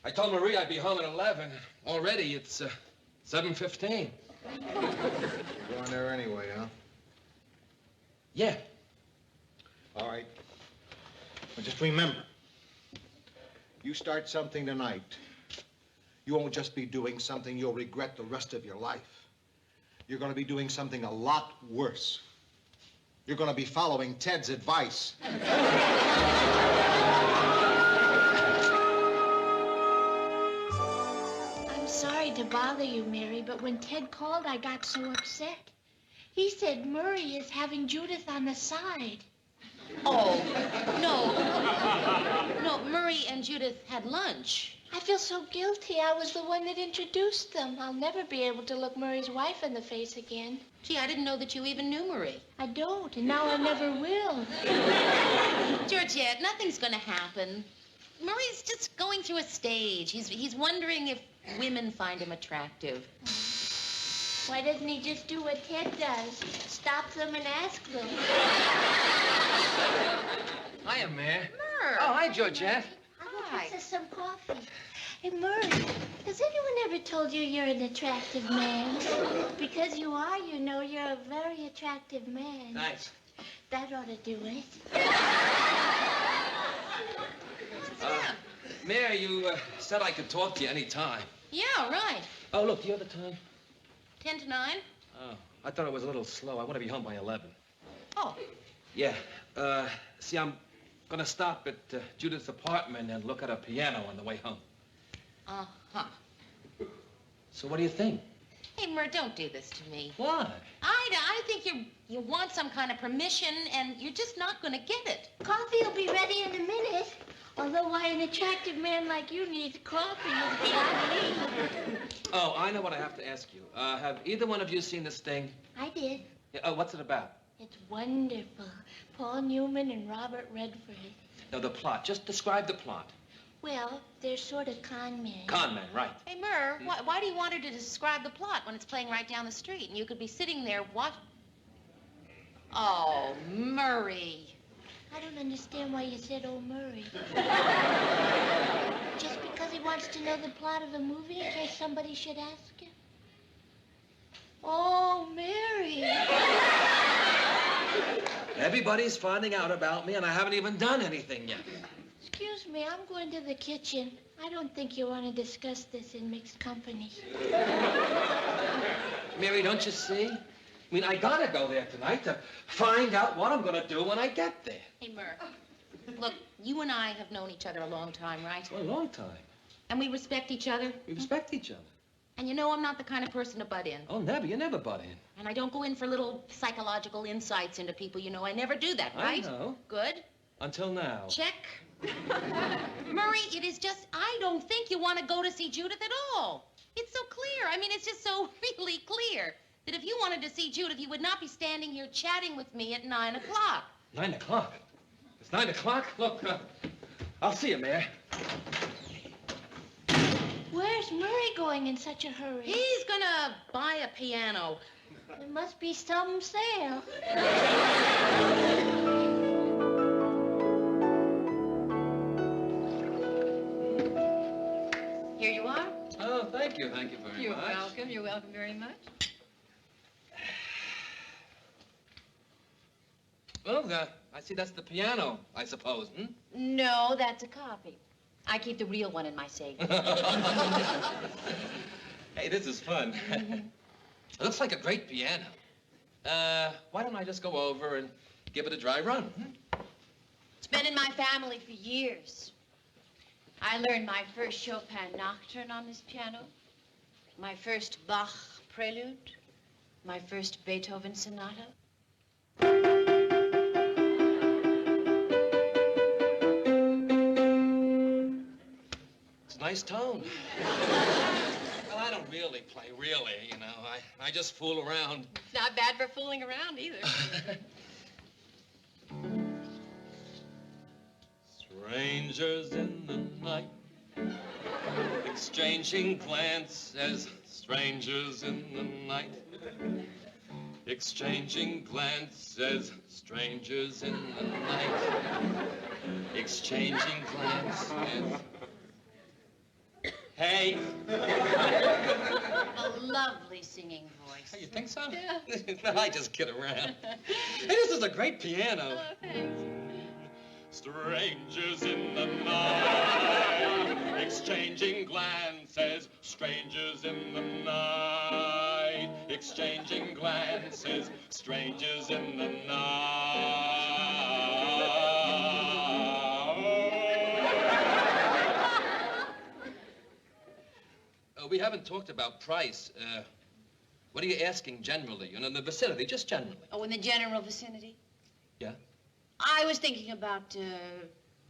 I told Marie I'd be home at 11. Already, it's 7:15. Going there anyway, huh? Yeah. All right. But just remember, you start something tonight, you won't just be doing something you'll regret the rest of your life. You're going to be doing something a lot worse. You're going to be following Ted's advice. I'm sorry to bother you, Mary, but when Ted called, I got so upset. He said Murray is having Judith on the side. Oh, no. No, Murray and Judith had lunch. I feel so guilty. I was the one that introduced them. I'll never be able to look Murray's wife in the face again. Gee, I didn't know that you even knew Murray. I don't, and now I never will. Georgette, nothing's going to happen. Murray's just going through a stage. He's wondering if women find him attractive. Why doesn't he just do what Ted does? Stop them and ask them. Hiya, Mare. Murr. Oh, hi, Georgette. Hi. This is some coffee. Hey, Murray, has anyone ever told you you're an attractive man? Because you are, you know, you're a very attractive man. Nice. That ought to do it. Mare, you said I could talk to you any time. Yeah, right. Oh, look, do you have the time? 10 to 9? Oh, I thought it was a little slow. I want to be home by 11. Oh. Yeah. See, I'm gonna stop at Judith's apartment and look at her piano on the way home. Uh-huh. So what do you think? Hey, Murr, don't do this to me. Why? I think you want some kind of permission, and you're just not going to get it. Coffee will be ready in a minute. Although why an attractive man like you needs coffee is beyond me. Oh, I know what I have to ask you. Have either one of you seen this thing? I did. Yeah, oh, what's it about? It's wonderful. Paul Newman and Robert Redford. No, the plot. Just describe the plot. Well, they're sort of con men. Con man, right. Hey, Murr, why do you want her to describe the plot when it's playing right down the street and you could be sitting there Oh, Murray. I don't understand why you said, oh, Murray. Just because he wants to know the plot of a movie in case somebody should ask him? Oh, Mary. Everybody's finding out about me, and I haven't even done anything yet. Excuse me, I'm going to the kitchen. I don't think you want to discuss this in mixed company. Mary, don't you see? I mean, I gotta go there tonight to find out what I'm gonna do when I get there. Hey, Murr, look, you and I have known each other a long time, right? For a long time. And we respect each other. We respect each other. And you know I'm not the kind of person to butt in. Oh, never. You never butt in. And I don't go in for little psychological insights into people. You know I never do that, right? I know. Good. Until now. Check. Murray, it is just, I don't think you want to go to see Judith at all. It's so clear. I mean, it's just so really clear that if you wanted to see Judith, you would not be standing here chatting with me at 9 o'clock. 9 o'clock? It's 9 o'clock? Look, I'll see you, Mayor. Where's Murray going in such a hurry? He's gonna buy a piano. There must be some sale. Here you are. Oh, thank you. Thank you very much. You're welcome. You're welcome very much. Well, I see that's the piano, I suppose, hmm? No, that's a copy. I keep the real one in my safe. Hey, this is fun. It looks like a great piano. Why don't I just go over and give it a dry run? Hmm? It's been in my family for years. I learned my first Chopin nocturne on this piano, my first Bach prelude, my first Beethoven sonata. It's a nice tone. Well, I don't really play, really, you know. I just fool around. It's not bad for fooling around either. Strangers in the night, exchanging glances, strangers in the night, exchanging glances, strangers in the night, exchanging glances. Hey. A lovely singing voice. You think so? Yeah. No, I just kid around. Hey, this is a great piano. Oh, thanks. Strangers in the night, exchanging glances, strangers in the night, exchanging glances, strangers in the night. We haven't talked about price. What are you asking generally? You know, in the vicinity, just generally. Oh, in the general vicinity? Yeah? I was thinking about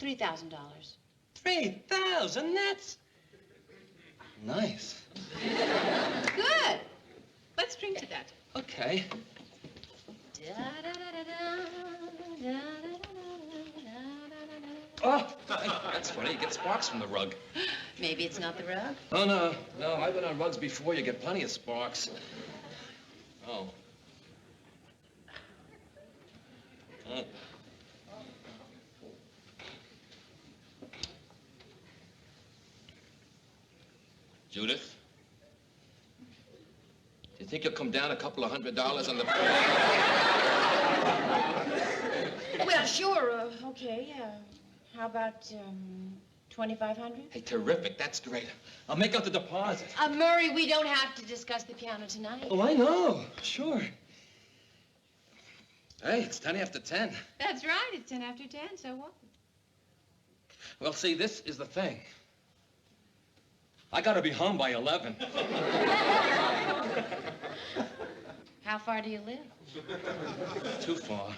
$3,000. 3,000? That's nice. Good. Let's drink to that. Okay. Oh, that's funny. You get sparks from the rug. Maybe it's not the rug. Oh, no. I've been on rugs before. You get plenty of sparks. Oh. Judith? Do you think you'll come down a couple of $100 on the... Well, sure. Okay. How about $2,500? Hey, terrific. That's great. I'll make out the deposit. Murray, we don't have to discuss the piano tonight. Oh, I know. Sure. Hey, it's 10 after 10. That's right. It's 10 after 10, so what? Well, see, this is the thing. I gotta be home by 11. How far do you live? Too far.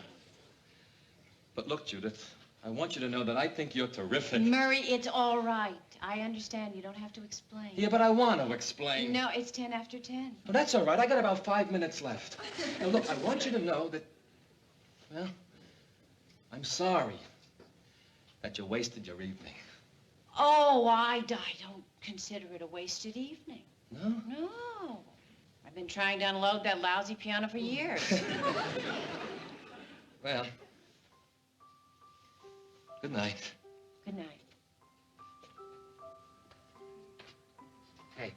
But look, Judith, I want you to know that I think you're terrific. Murray, it's all right. I understand. You don't have to explain. Yeah, but I want to explain. No, it's 10 after 10. Well, that's all right. I got about 5 minutes left. Now, look, I want you to know that, well, I'm sorry that you wasted your evening. Oh, I don't consider it a wasted evening. No? No. I've been trying to unload that lousy piano for years. Well, good night. Good night. Hey,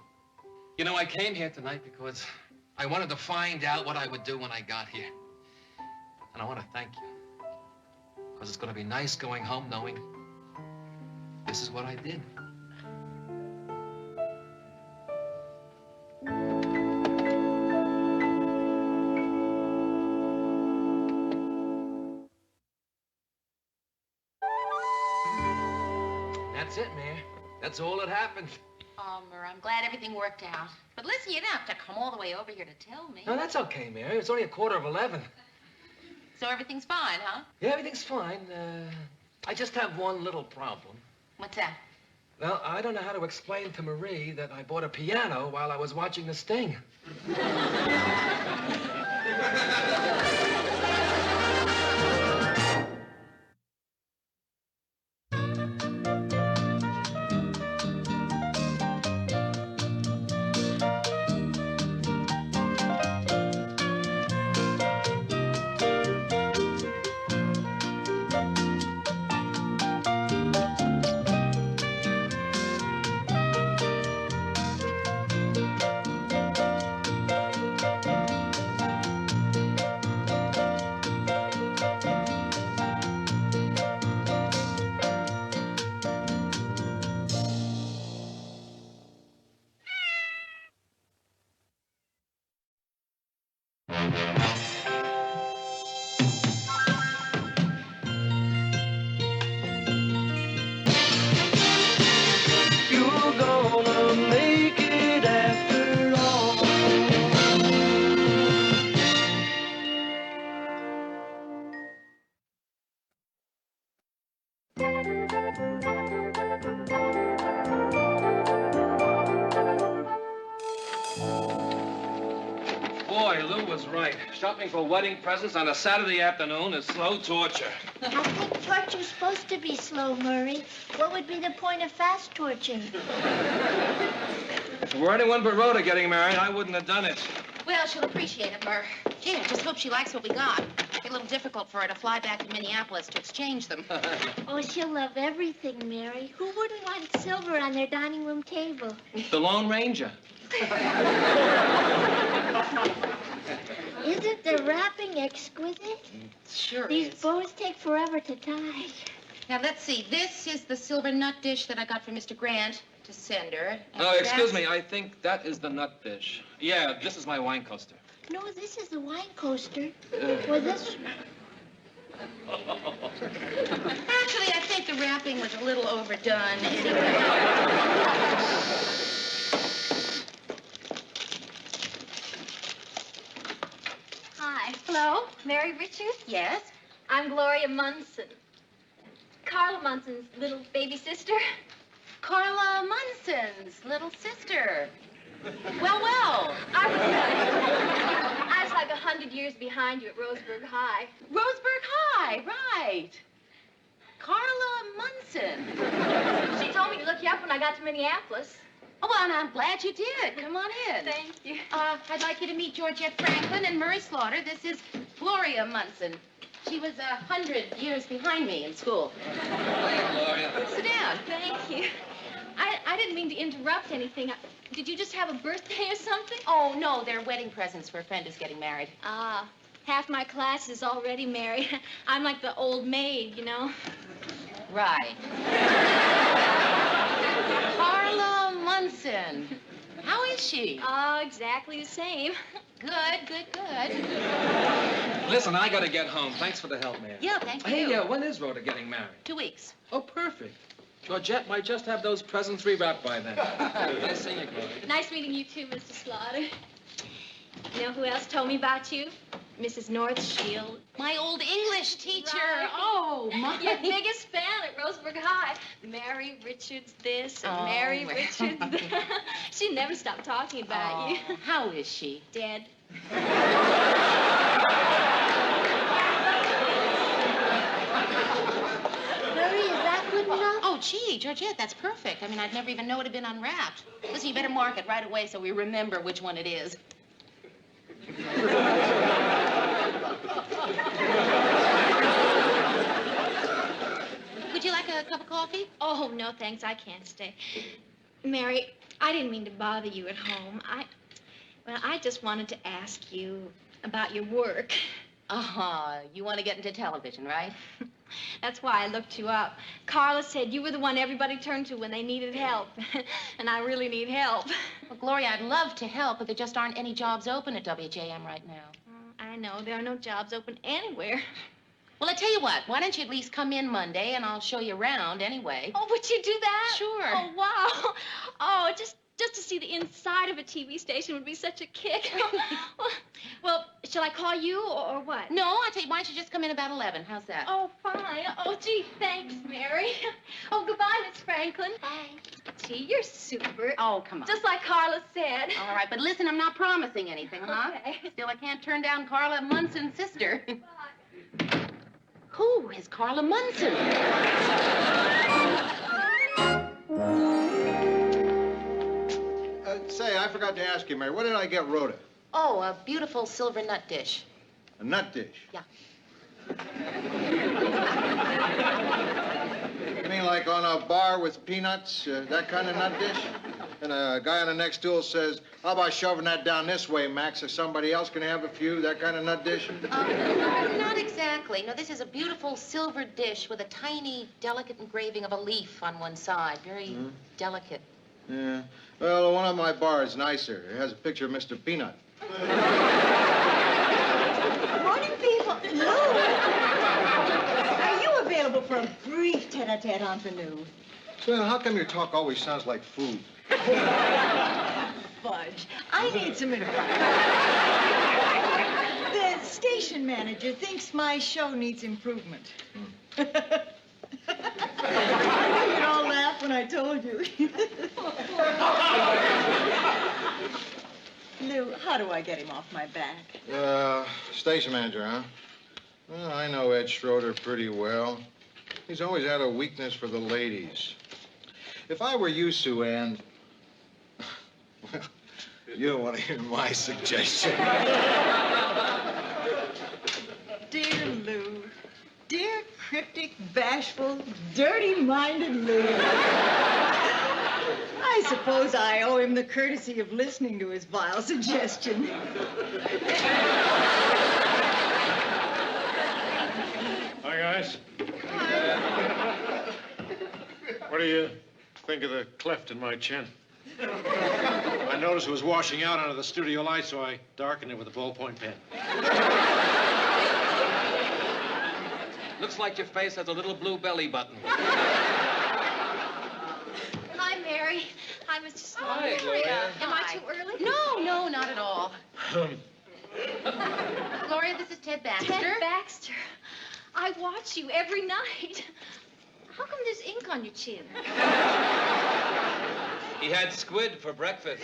you know, I came here tonight because I wanted to find out what I would do when I got here. And I want to thank you. Because it's going to be nice going home knowing this is what I did. That's it, Mayor. That's all that happened. Oh, Murray, I'm glad everything worked out. But listen, you don't have to come all the way over here to tell me. No, that's okay, Mary. It's only 11:15. So everything's fine, huh? Yeah, everything's fine. I just have one little problem. What's that? Well, I don't know how to explain to Marie that I bought a piano while I was watching the Sting. You're gonna make it after all. Boy, Lou was right. Shopping for wedding presents on a Saturday afternoon is slow torture. I think torture's supposed to be slow, Murray. What would be the point of fast torture? If it were anyone but Rhoda getting married, I wouldn't have done it. Well, she'll appreciate it, Mur. Gee, I just hope she likes what we got. It'll be a little difficult for her to fly back to Minneapolis to exchange them. Oh, she'll love everything, Mary. Who wouldn't want silver on their dining room table? The Lone Ranger. Isn't the wrapping exquisite? Sure These is. bows take forever to tie. Now, let's see. This is the silver nut dish that I got from Mr. Grant to send her. And Oh, excuse that's- me. I think that is the nut dish. Yeah, this is my wine coaster. No, this is the wine coaster. Well, this... Actually, I think the wrapping was a little overdone anyway. Hi. Hello, Mary Richards? Yes? I'm Gloria Munson. Carla Munson's little baby sister. Carla Munson's little sister. Well. I was like 100 years behind you at Roseburg High. Roseburg High, right. Carla Munson. She told me to look you up when I got to Minneapolis. Oh, well, and I'm glad you did. Come on in. Thank you. I'd like you to meet Georgette Franklin and Murray Slaughter. This is Gloria Munson. She was 100 years behind me in school. Gloria. Sit down. Thank you. I didn't mean to interrupt anything. Did you just have a birthday or something? Oh, no, they're wedding presents for a friend who's getting married. Ah, half my class is already married. I'm like the old maid, you know. Right. Carla Munson. How is she? Oh, exactly the same. Good. Listen, I gotta get home. Thanks for the help, man. Yeah, thank you. Hey, when is Rhoda getting married? 2 weeks. Oh, perfect. Georgette might just have those presents rewrapped by then. Nice seeing you, Gloria. Nice meeting you too, Mr. Slaughter. You know who else told me about you? Mrs. Northshield. My old English teacher. Right. Oh, my. Your biggest fan at Roseburg High. Mary Richards this and Mary well. Richards that. She never stopped talking about you. How is she? Dead. Murray, is that good enough? Oh, gee, Georgette, that's perfect. I mean, I'd never even know it had been unwrapped. Listen, you better mark it right away so we remember which one it is. Would you like a cup of coffee? Oh, no, thanks. I can't stay. Mary, I didn't mean to bother you at home. I just wanted to ask you about your work. You want to get into television, right? That's why I looked you up. Carla said you were the one everybody turned to when they needed help. And I really need help. Well, Gloria, I'd love to help, but there just aren't any jobs open at WJM right now. I know. There are no jobs open anywhere. Well, I tell you what. Why don't you at least come in Monday, and I'll show you around anyway. Oh, would you do that? Sure. Oh, wow. Oh, just to see the inside of a TV station would be such a kick. Well, shall I call you or what? No, I tell you, why don't you just come in about 11? How's that? Oh, fine. Oh, gee, thanks, Mary. Oh, goodbye, Miss Franklin. Bye. Gee, you're super. Oh, come on. Just like Carla said. All right, but listen, I'm not promising anything, huh? Okay. Still, I can't turn down Carla Munson's sister. Bye. Who is Carla Munson? Say, I forgot to ask you, Mary, what did I get Rhoda? Oh, a beautiful silver nut dish. A nut dish? Yeah. You mean like on a bar with peanuts, that kind of nut dish? And a guy on the next stool says, how about shoving that down this way, Max, so somebody else can have a few, that kind of nut dish? Not exactly. No, this is a beautiful silver dish with a tiny, delicate engraving of a leaf on one side. Very delicate. Yeah. Well, the one on my bar is nicer. It has a picture of Mr. Peanut. for a brief tete-a-tete entre nous. Sue Ann, how come your talk always sounds like food? Fudge, I need some advice. The station manager thinks my show needs improvement. I knew you'd all laugh when I told you. Lou, how do I get him off my back? Station manager, huh? Well, I know Ed Schroeder pretty well. He's always had a weakness for the ladies. If I were you, Sue Ann, well, you don't want to hear my suggestion. Dear Lou, dear cryptic, bashful, dirty-minded Lou. I suppose I owe him the courtesy of listening to his vile suggestion. Hi, guys. What do you think of the cleft in my chin? I noticed it was washing out under the studio light, so I darkened it with a ballpoint pen. Looks like your face has a little blue belly button. Hi, Mary. Hi, Mr. Sloan. Hi, Gloria. Am I too early? No, not at all. Gloria, this is Ted Baxter. Ted Baxter. I watch you every night. How come there's ink on your chin? He had squid for breakfast.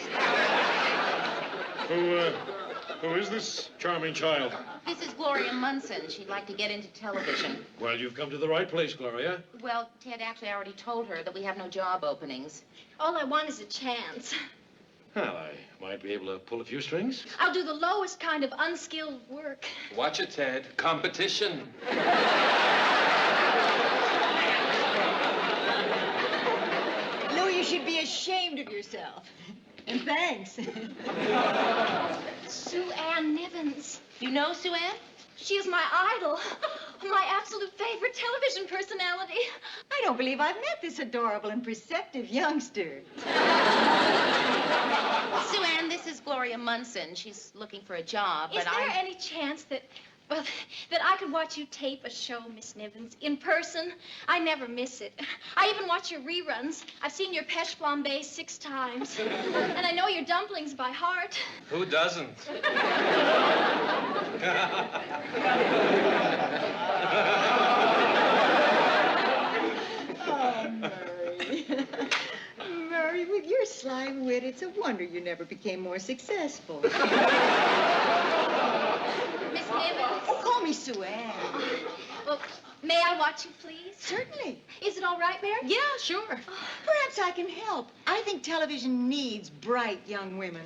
Who is this charming child? This is Gloria Munson. She'd like to get into television. Well, you've come to the right place, Gloria. Well, Ted, actually, I already told her that we have no job openings. All I want is a chance. Well, I might be able to pull a few strings. I'll do the lowest kind of unskilled work. Watch it, Ted. Competition. Lou, you should be ashamed of yourself. And thanks. Sue Ann Nivens. You know Sue Ann? She is my idol. My absolute favorite television personality. I don't believe I've met this adorable and perceptive youngster. Sue Ann, this is Gloria Munson. She's looking for a job, Is but there any chance that I could watch you tape a show, Miss Nivens, in person? I never miss it. I even watch your reruns. I've seen your Pêche Flambée 6 times. And I know your dumplings by heart. Who doesn't? Oh, Murray. Murray, with your sly wit, it's a wonder you never became more successful. Miss Nivens. Oh, call me Sue Ann. Well, may I watch you, please? Certainly. Is it all right, Mary? Yeah, sure. Perhaps I can help. I think television needs bright young women.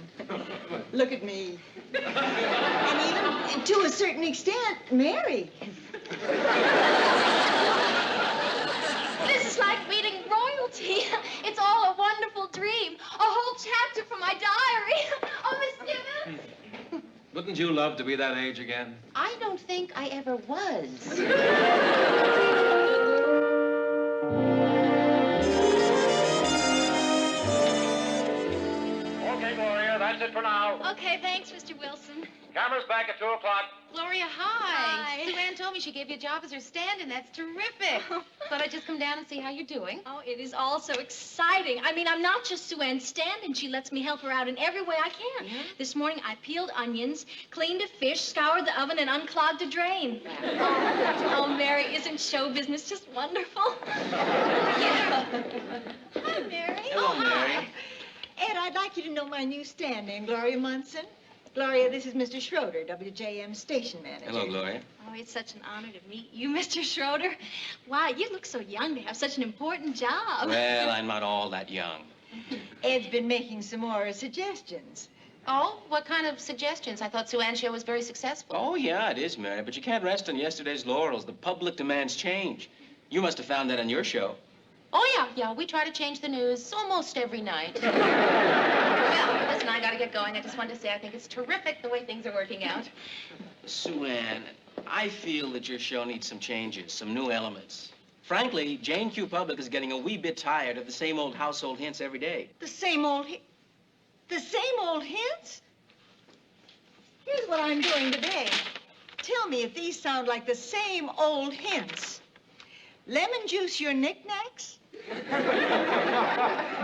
Look at me. And even, to a certain extent, Mary. This is like meeting royalty. It's all a wonderful dream. A whole chapter from my diary. Oh, Miss Nivens. Wouldn't you love to be that age again? I don't think I ever was. Okay, Gloria, that's it for now. Okay, thanks, Mr. Wilson. Camera's back at 2 o'clock. Gloria, hi. Sue Ann told me she'd give you a job as her stand-in. That's terrific. Thought I'd just come down and see how you're doing. Oh, it is all so exciting. I mean, I'm not just Sue Ann's stand-in. She lets me help her out in every way I can. Yeah? This morning, I peeled onions, cleaned a fish, scoured the oven, and unclogged a drain. Oh, Mary, isn't show business just wonderful? Yeah. Hi, Mary. Hello, Hi. Mary. Ed, I'd like you to know my new stand-in, Gloria Munson. Gloria, this is Mr. Schroeder, WJM station manager. Hello, Gloria. Oh, it's such an honor to meet you, Mr. Schroeder. Wow, you look so young to have such an important job. Well, I'm not all that young. Ed's been making some more suggestions. Oh, what kind of suggestions? I thought Sue Ann's show was very successful. Oh, yeah, it is, Mary, but you can't rest on yesterday's laurels. The public demands change. You must have found that on your show. Oh, yeah, we try to change the news almost every night. Well, listen, I gotta get going. I just wanted to say I think it's terrific the way things are working out. Sue Ann, I feel that your show needs some changes, some new elements. Frankly, Jane Q. Public is getting a wee bit tired of the same old household hints every day. The same old hints? Here's what I'm doing today. Tell me if these sound like the same old hints. Lemon juice your knickknacks?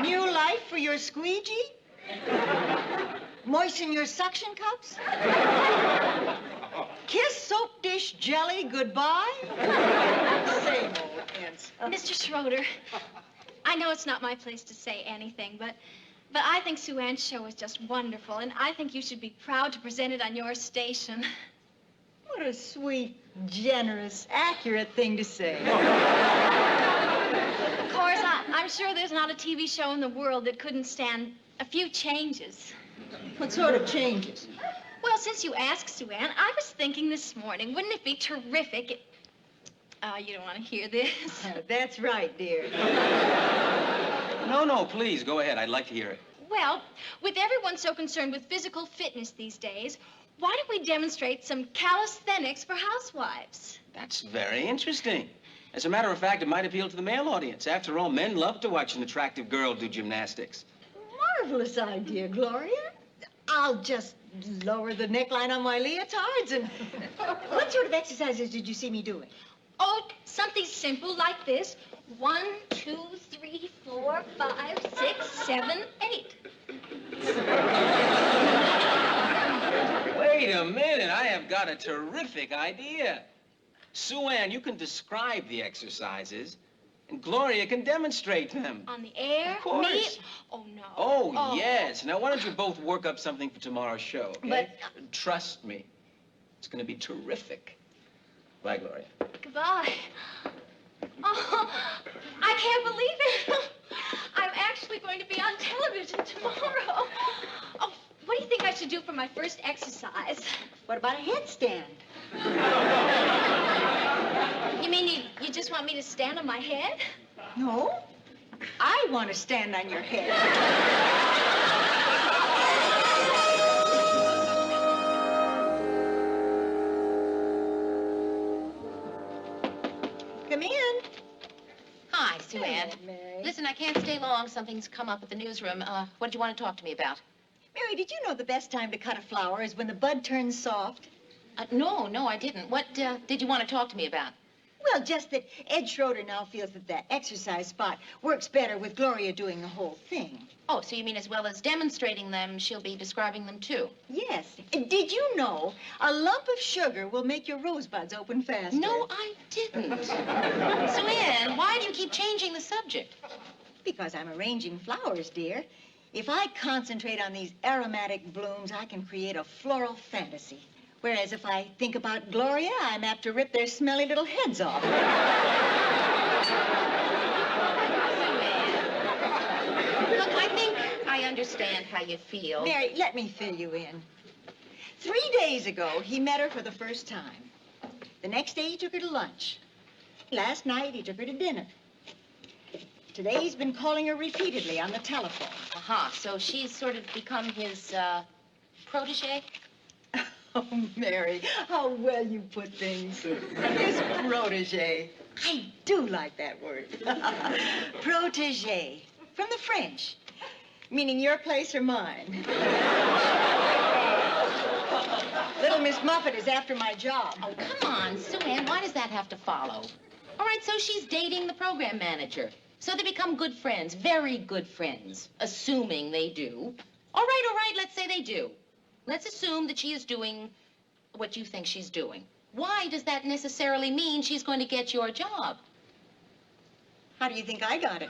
New life for your squeegee? Moisten your suction cups? Kiss soap dish jelly goodbye? Same old hints. Mr. Schroeder, I know it's not my place to say anything, but I think Sue Ann's show is just wonderful, and I think you should be proud to present it on your station. What a sweet, generous, accurate thing to say. Of course, I'm sure there's not a TV show in the world that couldn't stand a few changes. What sort of changes? Well, since you asked, Sue Ann, I was thinking this morning, wouldn't it be terrific? You don't want to hear this? That's right, dear. No, please, go ahead. I'd like to hear it. Well, with everyone so concerned with physical fitness these days, why don't we demonstrate some calisthenics for housewives? That's very interesting. As a matter of fact, it might appeal to the male audience. After all, men love to watch an attractive girl do gymnastics. Marvelous idea, Gloria. I'll just lower the neckline on my leotards and... What sort of exercises did you see me doing? Oh, something simple like this. 1, 2, 3, 4, 5, 6, 7, 8. Wait a minute. I have got a terrific idea. Sue Ann, you can describe the exercises, and Gloria can demonstrate them. On the air? Of course. Me? Oh, no. Oh, yes. Now, why don't you both work up something for tomorrow's show, okay? But... Trust me. It's going to be terrific. Bye, Gloria. Goodbye. Oh, I can't believe it. I'm actually going to be on television tomorrow. Oh, what do you think I should do for my first exercise? What about a headstand? You mean you just want me to stand on my head? No. I want to stand on your head. Come in. Hi, Sue Ann. Mary. Listen, I can't stay long. Something's come up at the newsroom. What did you want to talk to me about? Mary, did you know the best time to cut a flower is when the bud turns soft? No, I didn't. What did you want to talk to me about? Well, just that Ed Schroeder now feels that that exercise spot works better with Gloria doing the whole thing. Oh, so you mean as well as demonstrating them, she'll be describing them, too? Yes. Did you know a lump of sugar will make your rosebuds open faster? No, I didn't. Sue Ann, why do you keep changing the subject? Because I'm arranging flowers, dear. If I concentrate on these aromatic blooms, I can create a floral fantasy. Whereas if I think about Gloria, I'm apt to rip their smelly little heads off. Sue Ann. Look, I think I understand how you feel. Mary, let me fill you in. 3 days ago, he met her for the first time. The next day, he took her to lunch. Last night, he took her to dinner. Today, he's been calling her repeatedly on the telephone. Aha, so she's sort of become his, protege? Oh, Mary, how well you put things. His protege. I do like that word. Protege. From the French. Meaning your place or mine. Little Miss Muffet is after my job. Oh, come on, Sue Ann, why does that have to follow? All right, so she's dating the program manager. So they become good friends, very good friends, assuming they do. All right, let's say they do. Let's assume that she is doing what you think she's doing. Why does that necessarily mean she's going to get your job? How do you think I got it?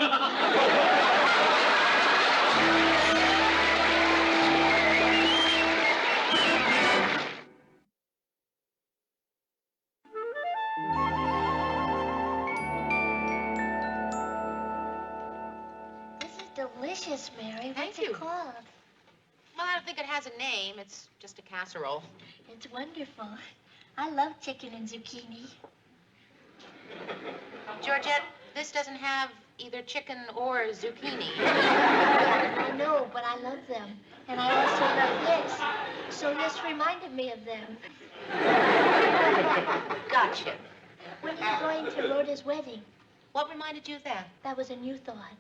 This is delicious, Mary. Thank What's you. it called? Well, I don't think it has a name. It's just a casserole. It's wonderful. I love chicken and zucchini. Georgette, this doesn't have either chicken or zucchini. I know, but I love them. And I also love this. So this reminded me of them. Gotcha. When are you going to Rhoda's wedding? What reminded you of that? That was a new thought.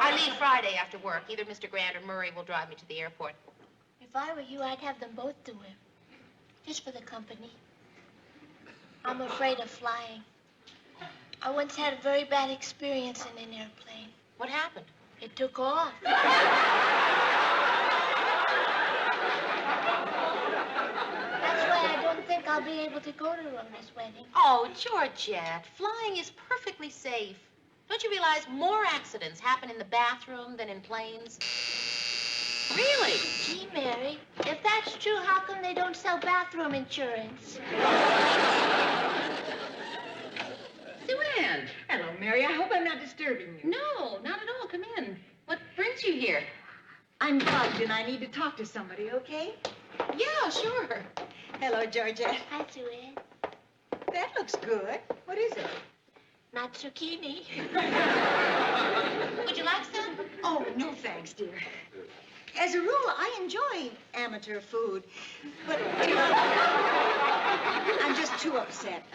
I leave Friday after work. Either Mr. Grant or Murray will drive me to the airport. If I were you, I'd have them both do it. Just for the company. I'm afraid of flying. I once had a very bad experience in an airplane. What happened? It took off. That's why I don't think I'll be able to go to Rhoda's wedding. Oh, Georgette, flying is perfectly safe. Don't you realize more accidents happen in the bathroom than in planes? Really? Gee, Mary, if that's true, how come they don't sell bathroom insurance? Sue-Ann. Hello, Mary. I hope I'm not disturbing you. No, not at all. Come in. What brings you here? I'm bugged and I need to talk to somebody, okay? Yeah, sure. Hello, Georgette. Hi, Sue-Ann. That looks good. What is it? Not zucchini. Would you like some? Oh, no thanks, dear. As a rule, I enjoy amateur food, but I'm just too upset.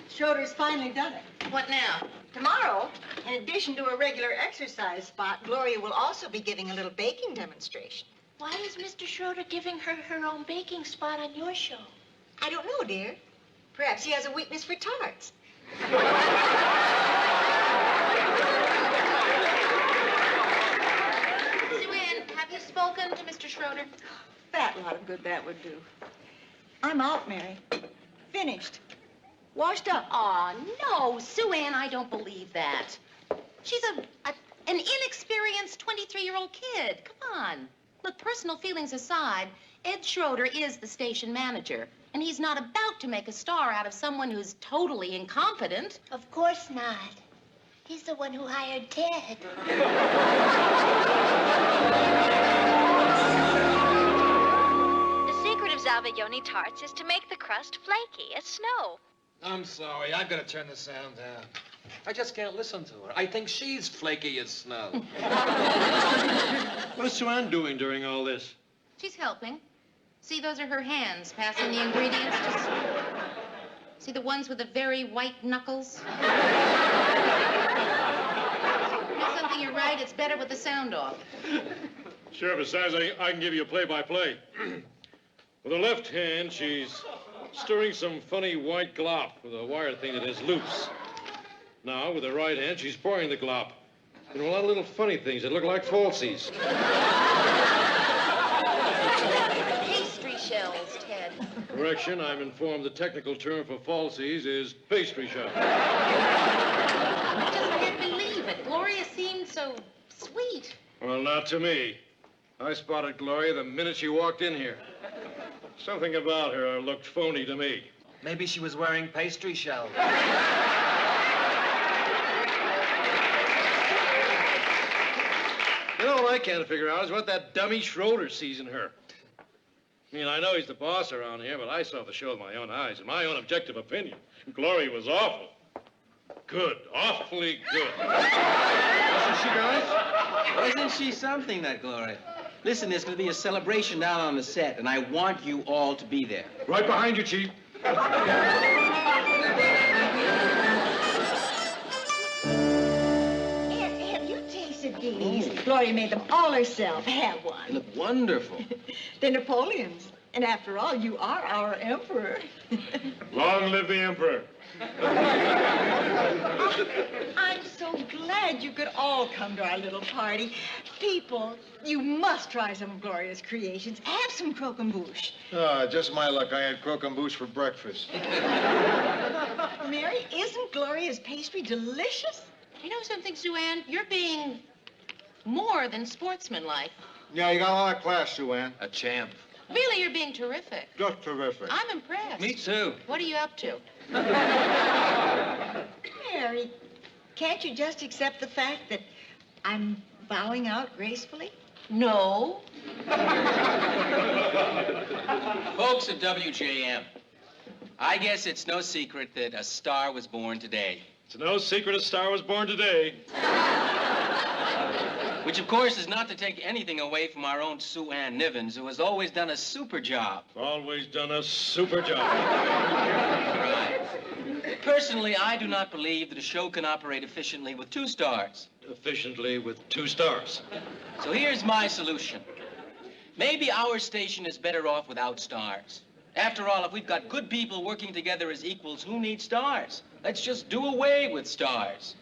Schroeder's finally done it. What now? Tomorrow, in addition to a regular exercise spot, Gloria will also be giving a little baking demonstration. Why is Mr. Schroeder giving her her own baking spot on your show? I don't know, dear. Perhaps he has a weakness for tarts. Sue-Ann, have you spoken to Mr. Schroeder? Fat lot of good that would do. I'm out, Mary. Finished. Washed up. Aw, no, Sue-Ann, I don't believe that. She's an inexperienced 23-year-old kid. Come on. Look, personal feelings aside, Ed Schroeder is the station manager, and he's not about to make a star out of someone who's totally incompetent. Of course not. He's the one who hired Ted. The secret of Zalviglione tarts is to make the crust flaky as snow. I'm sorry. I've got to turn the sound down. I just can't listen to her. I think she's flaky as snow. What's Sue-Ann doing during all this? She's helping. See, those are her hands passing the ingredients to Sue. See the ones with the very white knuckles? You know something, you're right. It's better with the sound off. Sure, besides, I can give you a play-by-play. With her left hand, she's stirring some funny white glop with a wire thing that has loops. Now, with her right hand, she's pouring the glop. You know, a lot of little funny things that look like falsies. Pastry shells, Ted. Correction, I'm informed the technical term for falsies is pastry shell. I just can't believe it. Gloria seemed so sweet. Well, not to me. I spotted Gloria the minute she walked in here. Something about her looked phony to me. Maybe she was wearing pastry shell. You know what I can't figure out is what that dummy Schroeder sees in her. I mean, I know he's the boss around here, but I saw the show with my own eyes. In my own objective opinion, Gloria was awful. Good. Awfully good. Wasn't she, guys? Wasn't she something, that Gloria? Listen, there's going to be a celebration down on the set, and I want you all to be there. Right behind you, Chief. Have you tasted these? Gloria made them all herself. Have one. They look wonderful. They're Napoleon's. And after all, you are our emperor. Long live the Emperor. I'm so glad you could all come to our little party. People, you must try some of Gloria's creations. Have some croquembouche. Just my luck. I had croquembouche for breakfast. Mary, isn't Gloria's pastry delicious? You know something, Sue-Ann? You're being more than sportsmanlike. Yeah, you got a lot of class, Sue-Ann. A champ. Really, you're being terrific. Just terrific. I'm impressed. Me too. What are you up to? Mary, can't you just accept the fact that I'm bowing out gracefully? No. Folks of WJM, I guess it's no secret that a star was born today. It's no secret a star was born today. Which, of course, is not to take anything away from our own Sue-Ann Nivens, who has always done a super job. Always done a super job. Right. Personally, I do not believe that a show can operate efficiently with 2 stars. Efficiently with 2 stars. So here's my solution. Maybe our station is better off without stars. After all, if we've got good people working together as equals, who needs stars? Let's just do away with stars.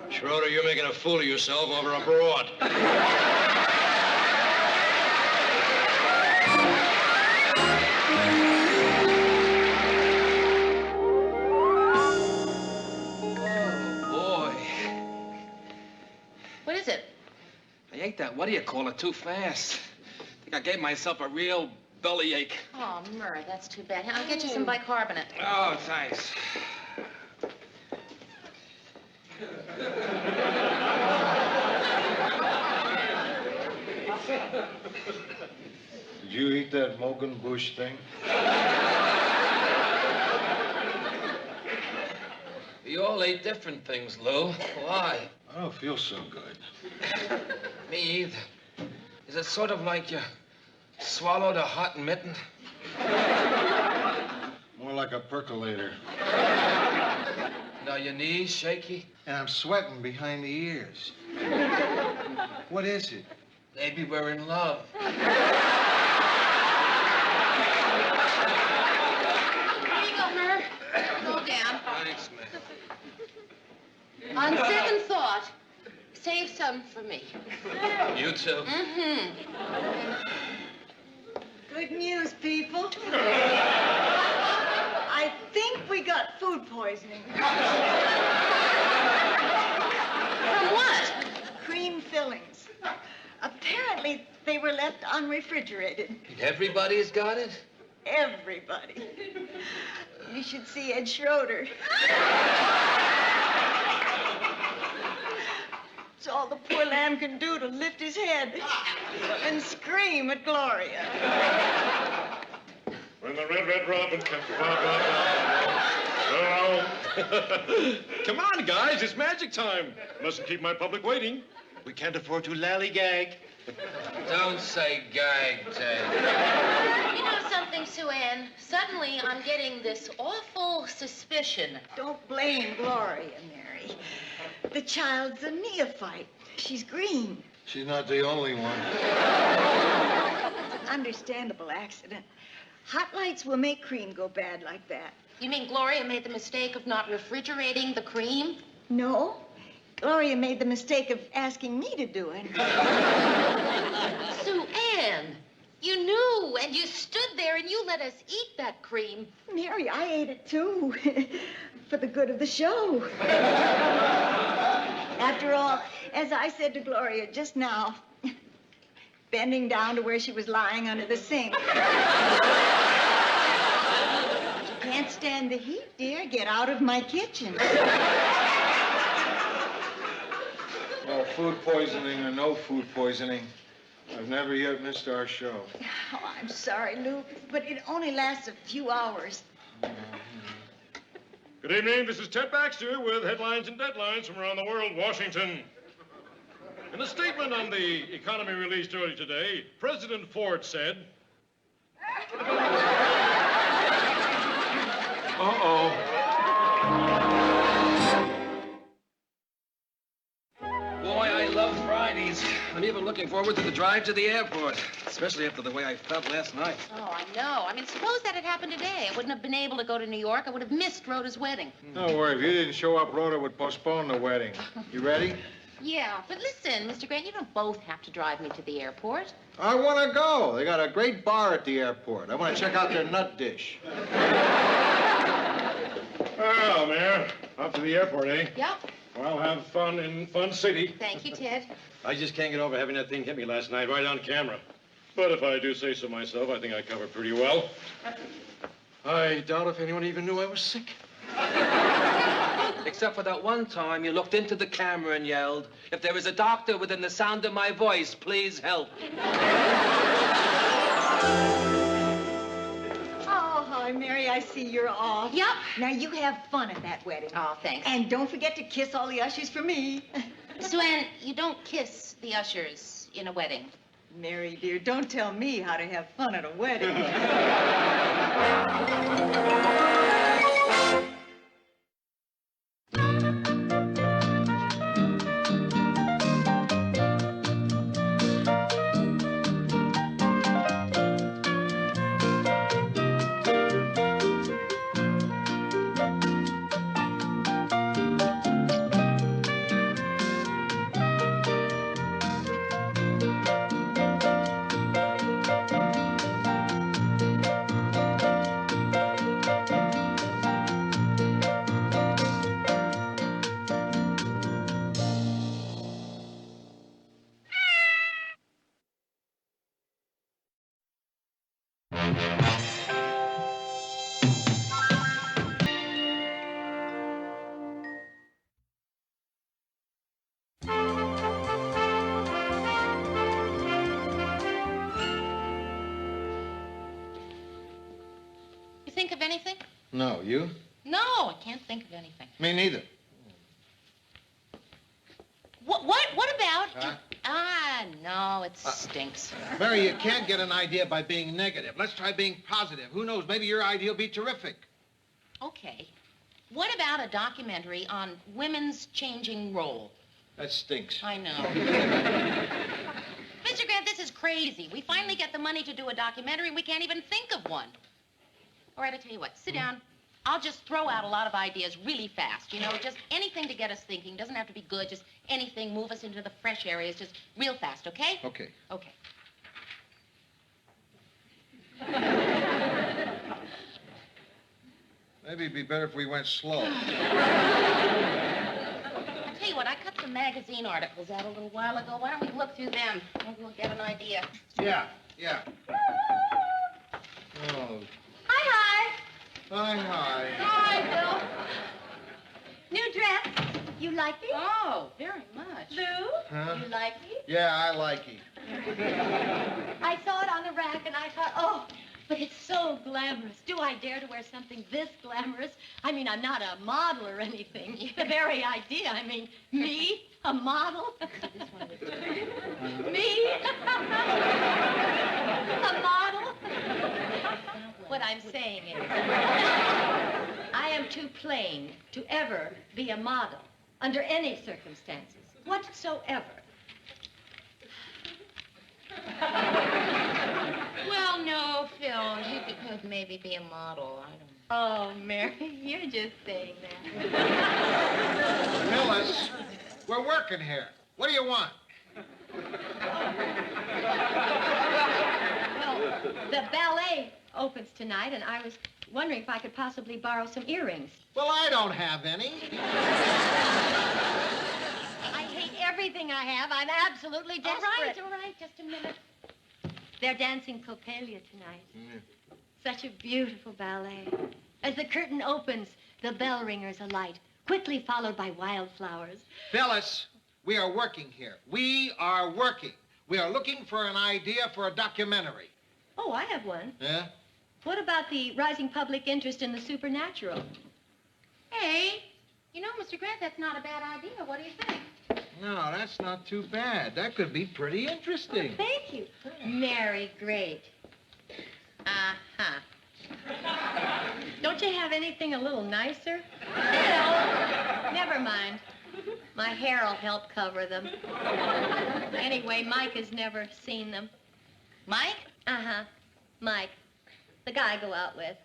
Schroeder, you're making a fool of yourself over abroad. What is it? I ate that, what do you call it, too fast. I think I gave myself a real bellyache. Oh, Murr, that's too bad. I'll get you some bicarbonate. Oh, thanks. Did you eat that Mogan Bush thing? We all ate different things, Lou. Why? I don't feel so good. Me either. Is it sort of like you swallowed a hot mitten? More like a percolator. Now your knees shaky? And I'm sweating behind the ears. What is it? Maybe we're in love. Here you go, Murr. Go down. Thanks, man. On second thought, save some for me. You too? Mm-hmm. Good news, people. I think we got food poisoning. From what? Cream fillings. Apparently, they were left unrefrigerated. Everybody's got it? Everybody. You should see Ed Schroeder. It's all the poor lamb can do to lift his head and scream at Gloria. When the red robin comes... Come on, guys, it's magic time. Mustn't keep my public waiting. We can't afford to lallygag. Don't say gag, Ted. You know something, Sue Ann? Suddenly, I'm getting this awful suspicion. Don't blame Gloria, Mary. The child's a neophyte. She's green. She's not the only one. It's an understandable accident. Hot lights will make cream go bad like that. You mean Gloria made the mistake of not refrigerating the cream? No. Gloria made the mistake of asking me to do it. Sue Ann, you knew, and you stood there, and you let us eat that cream. Mary, I ate it too. For the good of the show. After all, as I said to Gloria just now, bending down to where she was lying under the sink. You can't stand the heat, dear. Get out of my kitchen. Well, food poisoning or no food poisoning, I've never yet missed our show. Oh, I'm sorry, Lou, but it only lasts a few hours. Good evening, this is Ted Baxter with headlines and deadlines from around the world, Washington. In a statement on the economy released early today, President Ford said... Uh-oh. Boy, I love Fridays. I'm even looking forward to the drive to the airport, especially after the way I felt last night. Oh, I know. I mean, suppose that had happened today. I wouldn't have been able to go to New York. I would have missed Rhoda's wedding. Don't worry, if you didn't show up, Rhoda would postpone the wedding. You ready? Yeah, but listen, Mr. Grant, you don't both have to drive me to the airport. I want to go. They got a great bar at the airport. I want to check out their nut dish. Well, Mayor, off to the airport, eh? Yep. Well, have fun in Fun City. Thank you, Ted. I just can't get over having that thing hit me last night right on camera. But if I do say so myself, I think I covered pretty well. I doubt if anyone even knew I was sick. Except for that one time you looked into the camera and yelled, "If there is a doctor within the sound of my voice, please help." Oh, hi, Mary, I see you're off. Yep. Now, you have fun at that wedding. Oh, thanks. And don't forget to kiss all the ushers for me. Sue Ann, you don't kiss the ushers in a wedding. Mary, dear, don't tell me how to have fun at a wedding. You think of anything? No, you? No, I can't think of anything. Me neither. What about... Huh? No, it stinks. Mary, you can't get an idea by being negative. Let's try being positive. Who knows, maybe your idea will be terrific. Okay. What about a documentary on women's changing role? That stinks. I know. Mr. Grant, this is crazy. We finally get the money to do a documentary, and we can't even think of one. All right, I tell you what. Sit down. I'll just throw out a lot of ideas really fast. You know, just anything to get us thinking. Doesn't have to be good. Just anything. Move us into the fresh areas. Just real fast, okay? Okay. Okay. Maybe it'd be better if we went slow. I tell you what, I cut some magazine articles out a little while ago. Why don't we look through them? Maybe we'll get an idea. Yeah. Oh. Hi. Hi. Hi, Bill. New dress. You like it? Oh, very much. Lou, Huh? you like it? Yeah, I like it. I saw it on the rack and I thought, oh, but it's so glamorous. Do I dare to wear something this glamorous? I mean, I'm not a model or anything. The very idea. I mean, me, a model? Me? A model? What I'm saying is, I am too plain to ever be a model under any circumstances, whatsoever. Well, no, Phil. You could maybe be a model. I don't know. Oh, Mary, you're just saying that. Phyllis, we're working here. What do you want? Well, the ballet opens tonight, and I was wondering if I could possibly borrow some earrings. Well, I don't have any. I hate everything I have. I'm absolutely desperate. All right, just a minute. They're dancing Coppelia tonight. Such a beautiful ballet. As the curtain opens, the bell ringers alight, quickly followed by wildflowers. Phyllis, we are working here. We are working. We are looking for an idea for a documentary. Oh, I have one. Yeah? What about the rising public interest in the supernatural? Hey, you know, Mr. Grant, that's not a bad idea. What do you think? No, that's not too bad. That could be pretty interesting. Oh, thank you. Mary, great. Uh-huh. Don't you have anything a little nicer? No, never mind. My hair will help cover them. Anyway, Mike has never seen them. Mike? Uh-huh. Mike. The guy I go out with.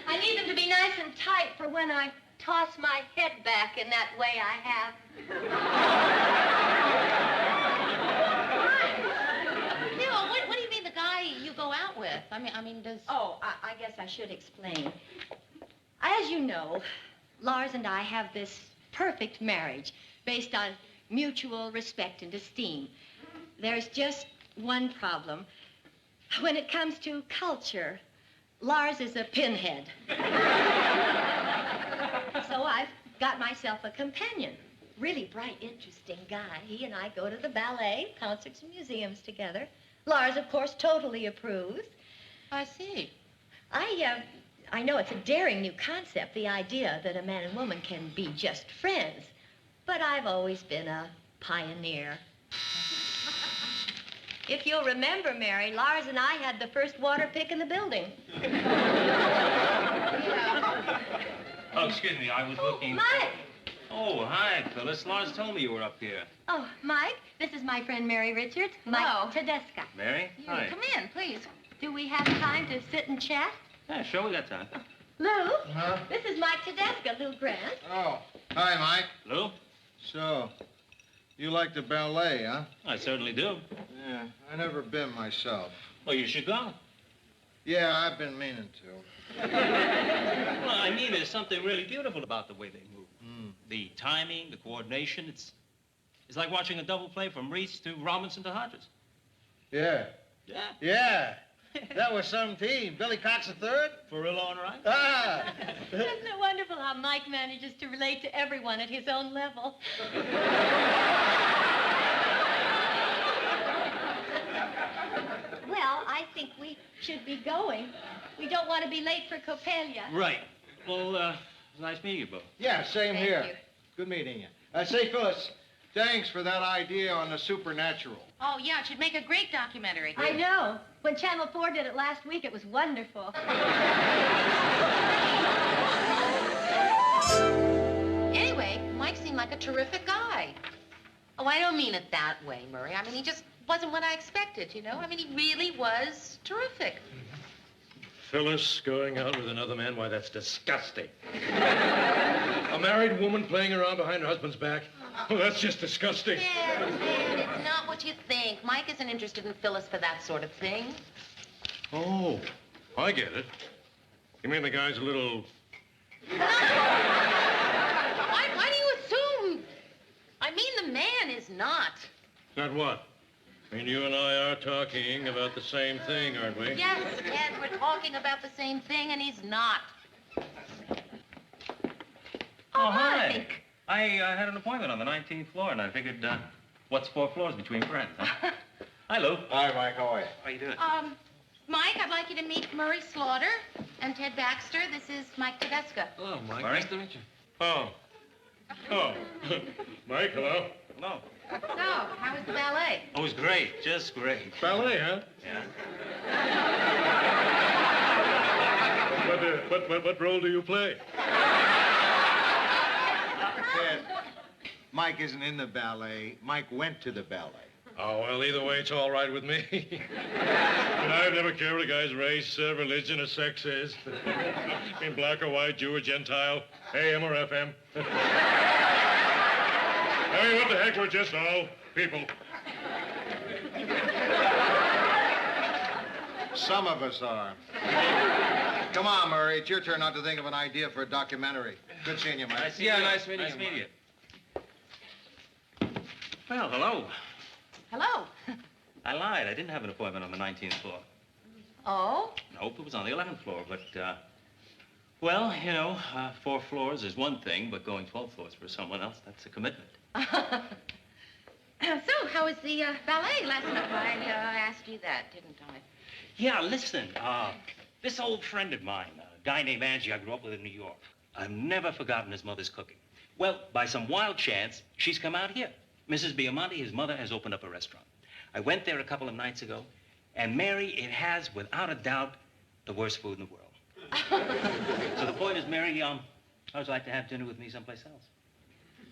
I need them to be nice and tight for when I toss my head back in that way I have. Phil, what do you mean the guy you go out with? I mean, does... Oh, I guess I should explain. As you know, Lars and I have this perfect marriage based on mutual respect and esteem. There's just one problem. When it comes to culture, Lars is a pinhead. So I've got myself a companion. Really bright, interesting guy. He and I go to the ballet, concerts, and museums together. Lars, of course, totally approves. I see. I know it's a daring new concept, the idea that a man and woman can be just friends. But I've always been a pioneer. If you'll remember, Mary, Lars and I had the first water pick in the building. Oh, excuse me, I was looking... Mike! Oh, hi, Phyllis. Lars told me you were up here. Oh, Mike, this is my friend Mary Richards. Hello. Mike Tedesca. Mary? Hi. Come in, please. Do we have time to sit and chat? Yeah, sure, we got time. Lou? Huh? This is Mike Tedesca, Lou Grant. Oh, hi, Mike. Lou? So, you like the ballet, huh? I certainly do. Yeah, I never been myself. Well, you should go. Yeah, I've been meaning to. Well, I mean, there's something really beautiful about the way they move. The timing, the coordination, it's like watching a double play from Reese to Robinson to Hodges. Yeah. Yeah. Yeah. That was some team. Billy Cox III? Furillo and Rice? Ah! Isn't it wonderful how Mike manages to relate to everyone at his own level? Well, I think we should be going. We don't want to be late for Coppelia. Right. Well, it was nice meeting you both. Yeah, same Thank here. you. Good meeting you. Say, Phyllis, thanks for that idea on the supernatural. Oh, yeah, it should make a great documentary. I know. When Channel 4 did it last week, it was wonderful. Anyway, Mike seemed like a terrific guy. Oh, I don't mean it that way, Murray. I mean, he just wasn't what I expected, you know? I mean, he really was terrific. Phyllis going out with another man? Why, that's disgusting. A married woman playing around behind her husband's back? Oh, that's just disgusting. Man, it's not what you think. Mike isn't interested in Phyllis for that sort of thing. Oh, I get it. You mean the guy's a little... Why do you assume? I mean, the man is not. Not what? I mean, you and I are talking about the same thing, aren't we? Yes, Ted, we're talking about the same thing, and he's not. Oh, hi. I had an appointment on the 19th floor, and I figured, what's 4 floors between friends, huh? Hi, Lou. Hi, Mike. How are you? How you doing? Mike, I'd like you to meet Murray Slaughter and Ted Baxter. This is Mike Tedesca. Hello, Mike. Murray? Nice to meet you. Oh. Oh. Mike, hello. Hello. So, how was the ballet? Oh, it was great. Just great. Ballet, huh? Yeah. What role do you play? Ted, Mike isn't in the ballet. Mike went to the ballet. Oh, well, either way, it's all right with me. And I've never cared what a guy's race, religion, or sex is. In black or white, Jew or Gentile, AM or FM. I mean, what the heck, we're just all people. Some of us are. Come on, Murray. It's your turn not to think of an idea for a documentary. Good seeing you, Mike. Nice meeting Nice you. meeting you. Well, hello. Hello. I lied. I didn't have an appointment on the 19th floor. Oh? Nope, it was on the 11th floor, but, well, you know, 4 floors is one thing, but going 12 floors for someone else, that's a commitment. So, how was the ballet last night? I asked you that, didn't I? Yeah, listen, this old friend of mine, a guy named Angie I grew up with in New York, I've never forgotten his mother's cooking. Well, by some wild chance, she's come out here. Mrs. Biamonte, his mother, has opened up a restaurant. I went there a couple of nights ago, and Mary, it has, without a doubt, the worst food in the world. So the point is, Mary, how would you like to have dinner with me someplace else?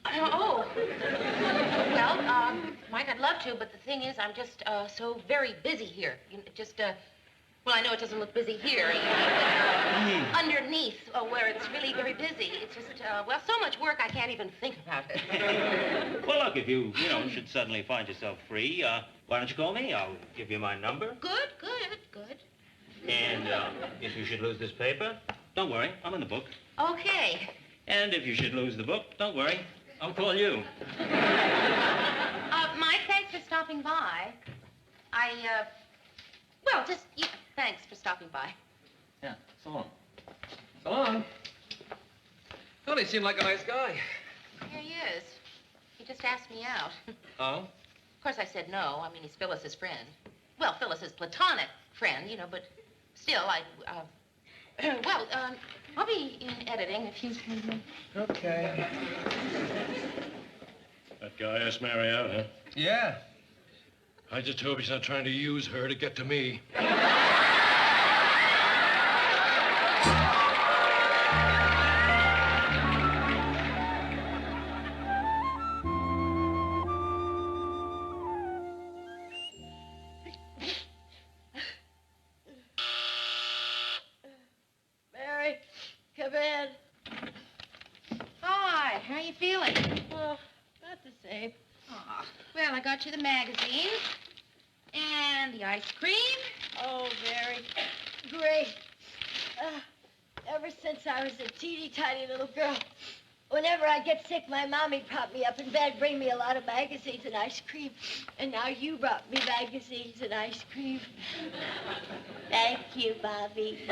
Oh. Well, Mike, I'd love to, but the thing is, I'm just so very busy here. You know, just, well, I know it doesn't look busy here. You know, but, underneath, where it's really very busy, it's just, well, so much work I can't even think about it. Well, look, if you should suddenly find yourself free, why don't you call me? I'll give you my number. Good. And if you should lose this paper, don't worry, I'm in the book. Okay. And if you should lose the book, don't worry, I'll call you. Mike, thanks for stopping by. Well, just, yeah, thanks for stopping by. Yeah, so long. So long. Well, he seemed like a nice guy. Here he is. He just asked me out. Oh? Of course, I said no. I mean, he's Phyllis's friend. Well, Phyllis's platonic friend, you know, but still, well, I'll be in editing if you... Okay. That guy asked Mary out, huh? Yeah. I just hope he's not trying to use her to get to me. Mary, come in. Hi, how are you feeling? Oh, not the same. Aw. Well, I got you the magazine and the ice cream. Oh, Mary, great. Ever since I was a teeny tiny little girl, Whenever I get sick, my mommy prop me up in bed, bring me a lot of magazines and ice cream. And now you brought me magazines and ice cream. Thank you, Bobby.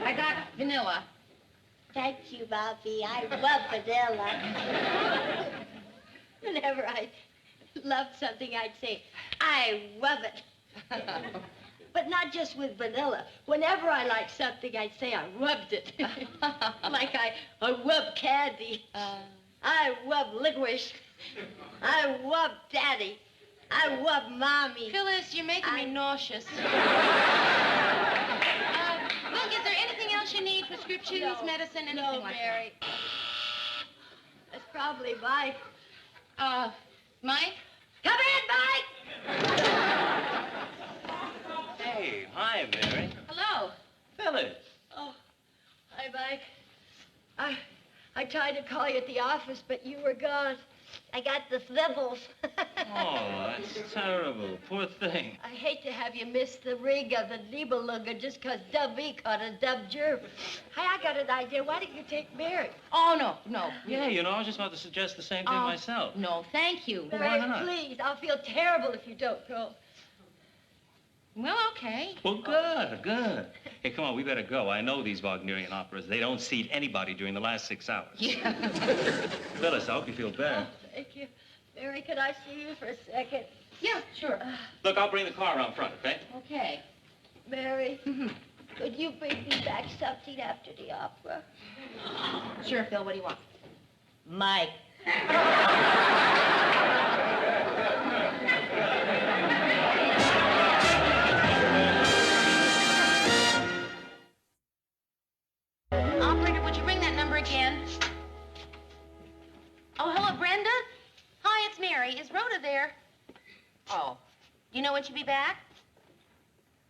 I got vanilla. Thank you, Bobby. I love vanilla. Whenever I loved something, I'd say, I love it. But not just with vanilla. Whenever I liked something, I'd say I rubbed it. Like I rub candy. I rub licorice. I rub daddy. I rub mommy. Phyllis, you're making me nauseous. Look, is there anything else you need? Prescriptions, medicine, anything no, like Mary. That's probably Mike. Mike? Come in, Mike! Hey, hi, Mary. Hello. Phyllis. Oh, hi, Mike. I tried to call you at the office, but you were gone. I got the sniffles. Oh, that's terrible. Poor thing. I hate to have you miss the ring of the Nibelunga just because dumb E caught a dumb germ. Hey, I got an idea. Why don't you take Mary? Oh, no. Yeah, you know, I was just about to suggest the same thing myself. No, thank you. Mary, please. I'll feel terrible if you don't go. Well, okay. Well, good. Hey, come on, we better go. I know these Wagnerian operas. They don't seat anybody during the last 6 hours. Yeah. Phyllis, I hope you feel better. Oh, thank you. Mary, could I see you for a second? Yeah, sure. Look, I'll bring the car around front, okay? Okay. Mary, could you bring me back something after the opera? Sure, Phil, what do you want? Mike. Operator, would you ring that number again? Oh, hello, Brenda? Hi, it's Mary. Is Rhoda there? Oh. You know when she'll be back?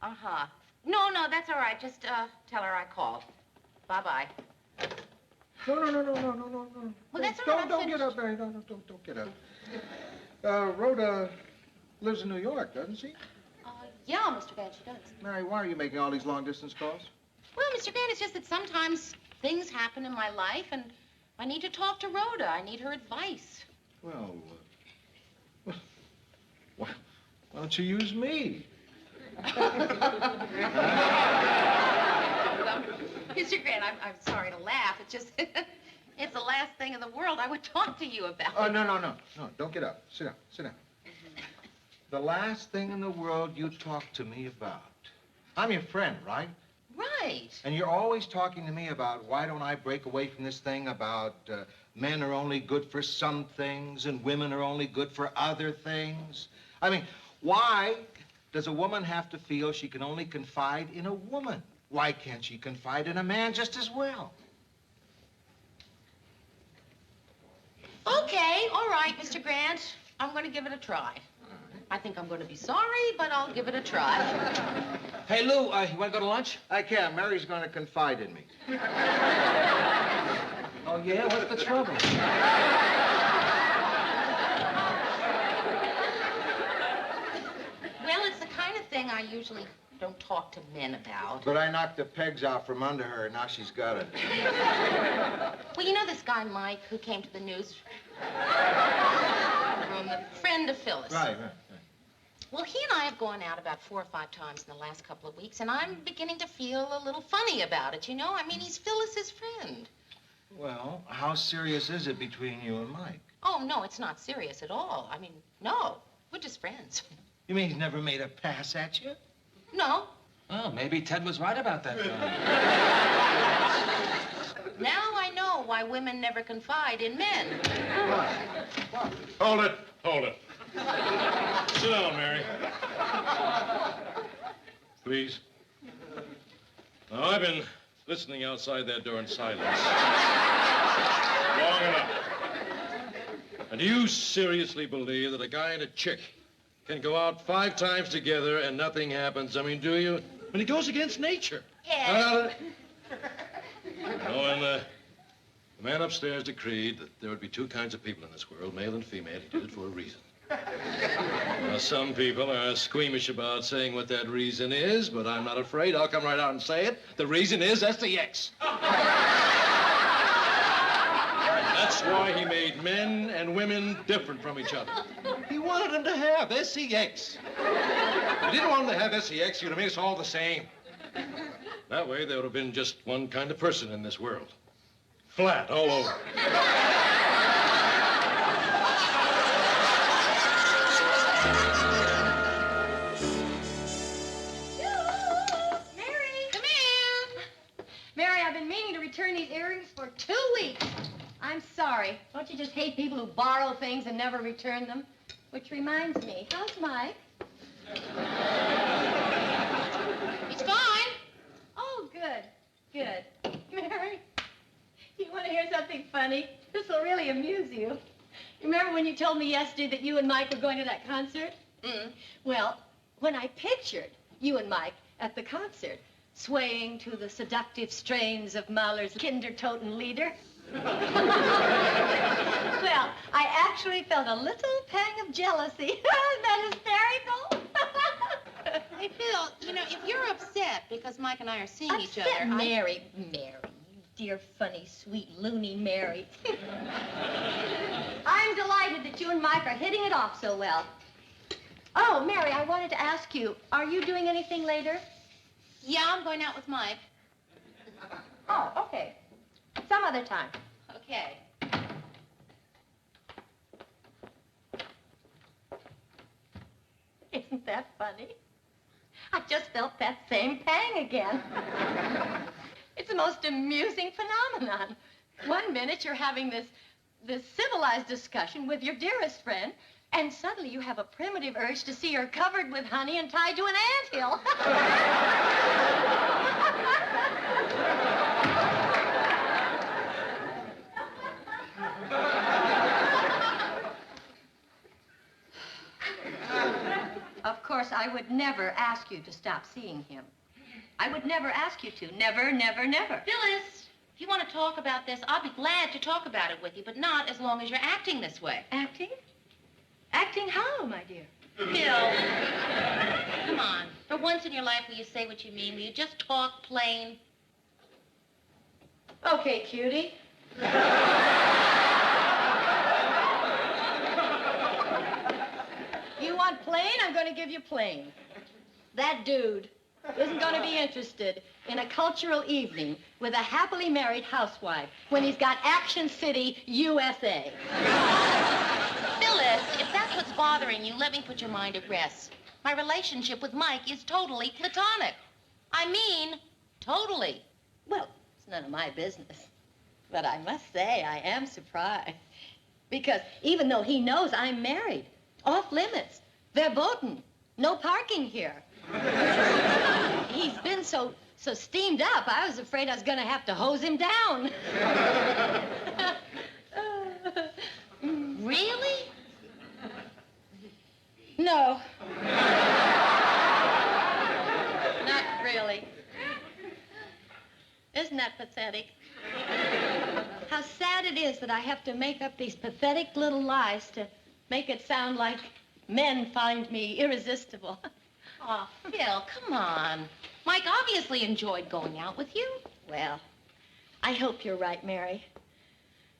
Uh-huh. No, that's all right. Just tell her I called. Bye-bye. No. Well, that's all right. Don't get up, Mary. No, don't get up. Rhoda lives in New York, doesn't she? Yeah, Mr. Grant, she does. Mary, why are you making all these long-distance calls? Well, Mr. Grant, it's just that sometimes things happen in my life, and I need to talk to Rhoda. I need her advice. Well, why don't you use me? Mr. Grant, I'm sorry to laugh. It's just, it's the last thing in the world I would talk to you about. Oh, no. Don't get up. Sit down. The last thing in the world you talk to me about. I'm your friend, right? Right. And you're always talking to me about why don't I break away from this thing about men are only good for some things and women are only good for other things. I mean, why does a woman have to feel she can only confide in a woman? Why can't she confide in a man just as well? Okay, all right, Mr. Grant. I'm going to give it a try. I think I'm going to be sorry, but I'll give it a try. Hey, Lou, you want to go to lunch? I can't. Mary's going to confide in me. Oh, yeah? What's the trouble? Well, it's the kind of thing I usually don't talk to men about. But I knocked the pegs out from under her, and now she's got it. Well, you know this guy, Mike, who came to the news room, the friend of Phyllis. Right. Well, he and I have gone out about 4 or 5 times in the last couple of weeks, and I'm beginning to feel a little funny about it, you know? I mean, he's Phyllis's friend. Well, how serious is it between you and Mike? Oh, no, it's not serious at all. I mean, no, we're just friends. You mean he's never made a pass at you? No. Oh, maybe Ted was right about that guy. Now I know why women never confide in men. Hold it. Sit down, Mary. Please. Now, I've been listening outside that door in silence long enough. And do you seriously believe that a guy and a chick can go out 5 times together and nothing happens? I mean, do you? When he goes against nature. Yes. When the man upstairs decreed that there would be 2 kinds of people in this world, male and female, he did it for a reason. Now, some people are squeamish about saying what that reason is, but I'm not afraid. I'll come right out and say it. The reason is that's the X. That's why he made men and women different from each other. He wanted them to have sex. If he didn't want them to have sex, he would have made us all the same. That way, there would have been just one kind of person in this world. Flat all over. Mary, I've been meaning to return these earrings for 2 weeks. I'm sorry. Don't you just hate people who borrow things and never return them? Which reminds me, how's Mike? He's fine. Oh, good. Mary, you want to hear something funny? This will really amuse you. Remember when you told me yesterday that you and Mike were going to that concert? Well, when I pictured you and Mike at the concert, swaying to the seductive strains of Mahler's Kindertoten Lieder. Well, I actually felt a little pang of jealousy. Isn't that hysterical? Hey, Phil, you know, if you're upset because Mike and I are seeing each other... Mary, you dear, funny, sweet, loony Mary. I'm delighted that you and Mike are hitting it off so well. Oh, Mary, I wanted to ask you, are you doing anything later? Yeah, I'm going out with Mike. Oh, okay. Some other time. Okay. Isn't that funny? I just felt that same pang again. It's the most amusing phenomenon. 1 minute you're having this civilized discussion with your dearest friend, and suddenly you have a primitive urge to see her covered with honey and tied to an anthill. Of course, I would never ask you to stop seeing him. I would never ask you to. Never, never, never. Phyllis, if you want to talk about this, I'll be glad to talk about it with you, but not as long as you're acting this way. Acting? Acting how, my dear? Phil, come on. For once in your life, will you say what you mean? Will you just talk plain? Okay, cutie. You want plain? I'm going to give you plain. That dude isn't going to be interested in a cultural evening with a happily married housewife when he's got Action City, USA. Phyllis, if that's what's bothering you, let me put your mind at rest. My relationship with Mike is totally platonic. I mean, totally. Well, it's none of my business. But I must say, I am surprised. Because even though he knows I'm married, off limits, verboten, no parking here. He's been so steamed up, I was afraid I was going to have to hose him down. Really? No. Not really. Isn't that pathetic? How sad it is that I have to make up these pathetic little lies to make it sound like men find me irresistible. Oh, Phil, come on. Mike obviously enjoyed going out with you. Well, I hope you're right, Mary.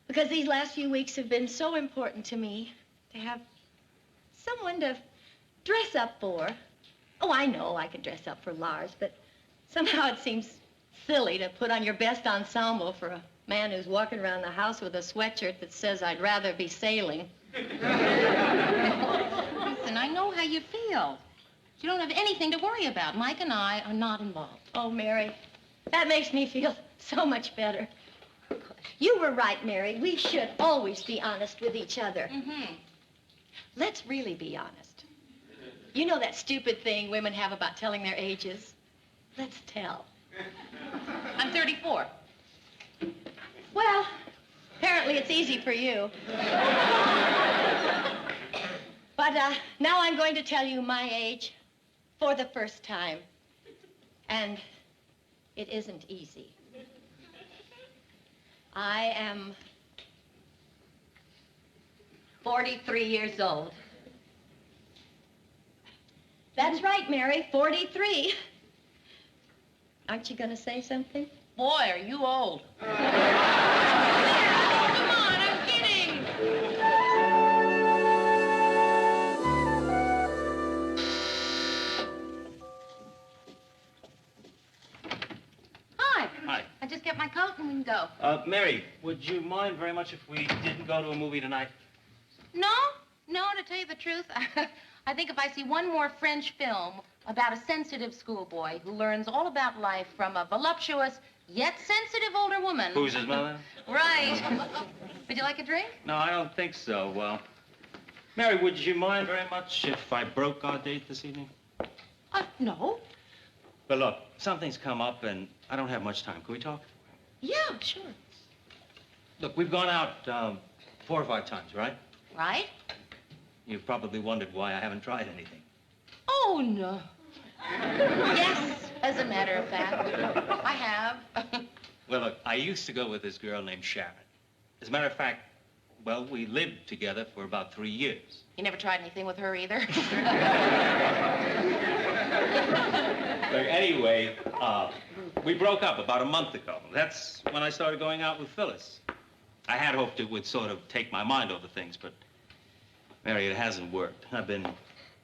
Because these last few weeks have been so important to me to have someone to dress up for. Oh, I know I can dress up for Lars, but somehow it seems silly to put on your best ensemble for a man who's walking around the house with a sweatshirt that says, "I'd rather be sailing." Listen, I know how you feel. You don't have anything to worry about. Mike and I are not involved. Oh, Mary, that makes me feel so much better. You were right, Mary. We should always be honest with each other. Mm-hmm. Let's really be honest. You know that stupid thing women have about telling their ages? Let's tell. I'm 34. Well, apparently it's easy for you. But now I'm going to tell you my age for the first time. And it isn't easy. I am 43 years old. That's right, Mary, 43. Aren't you going to say something? Boy, are you old. Come on, I'm Go. Mary, would you mind very much if we didn't go to a movie tonight? No, to tell you the truth, I think if I see one more French film about a sensitive schoolboy who learns all about life from a voluptuous yet sensitive older woman. Who's his mother? Right. Would you like a drink? No, I don't think so. Well, Mary, would you mind very much if I broke our date this evening? No. But look, something's come up and I don't have much time. Can we talk? Yeah, sure. Look, we've gone out 4 or 5 times, right? Right? You've probably wondered why I haven't tried anything. Oh, no. Yes, as a matter of fact, I have. Well, look, I used to go with this girl named Sharon. As a matter of fact, well, we lived together for about 3 years. You never tried anything with her either? But anyway, we broke up about a month ago. That's when I started going out with Phyllis. I had hoped it would sort of take my mind over things, but, Mary, it hasn't worked. I've been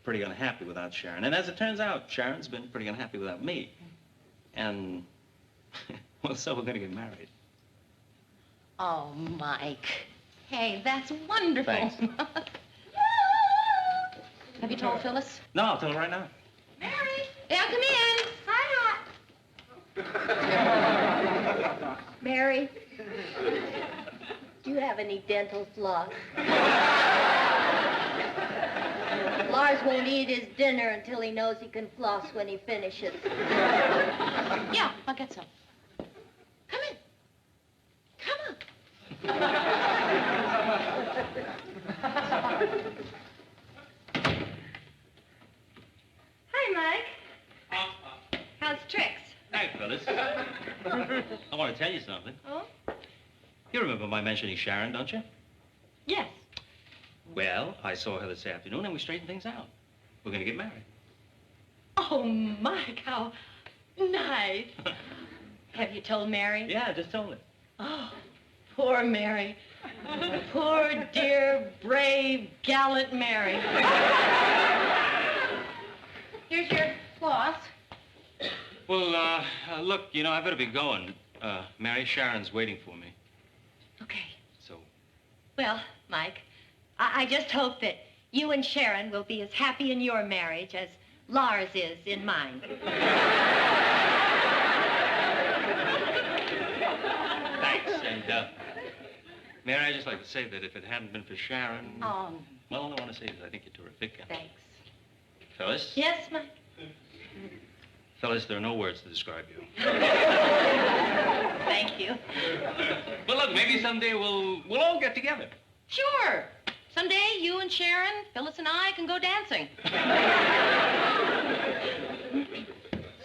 pretty unhappy without Sharon. And as it turns out, Sharon's been pretty unhappy without me. And, well, so we're going to get married. Oh, Mike. Hey, that's wonderful. Thanks. Have you told Phyllis? No, I'll tell her right now. Mary. Yeah, come in. Hi, Mary, do you have any dental floss? Lars won't eat his dinner until he knows he can floss when he finishes. Yeah, I'll get some. Come in. Come on. Hi, Mike. How's tricks? Hi, Phyllis. I want to tell you something. Oh? You remember my mentioning Sharon, don't you? Yes. Well, I saw her this afternoon, and we straightened things out. We're going to get married. Oh, Mike, how nice. Have you told Mary? Yeah, I just told her. Oh, poor Mary. Poor, dear, brave, gallant Mary. Here's your floss. Well, look, you know, I better be going. Mary, Sharon's waiting for me. Okay. So? Well, Mike, I just hope that you and Sharon will be as happy in your marriage as Lars is in mine. Thanks. And, Mary, I'd just like to say that if it hadn't been for Sharon... Well, all I want to say is I think you're terrific. Thanks. Phyllis? Yes, Mike? Phyllis, there are no words to describe you. Thank you. But look, maybe someday we'll all get together. Sure. Someday you and Sharon, Phyllis and I can go dancing.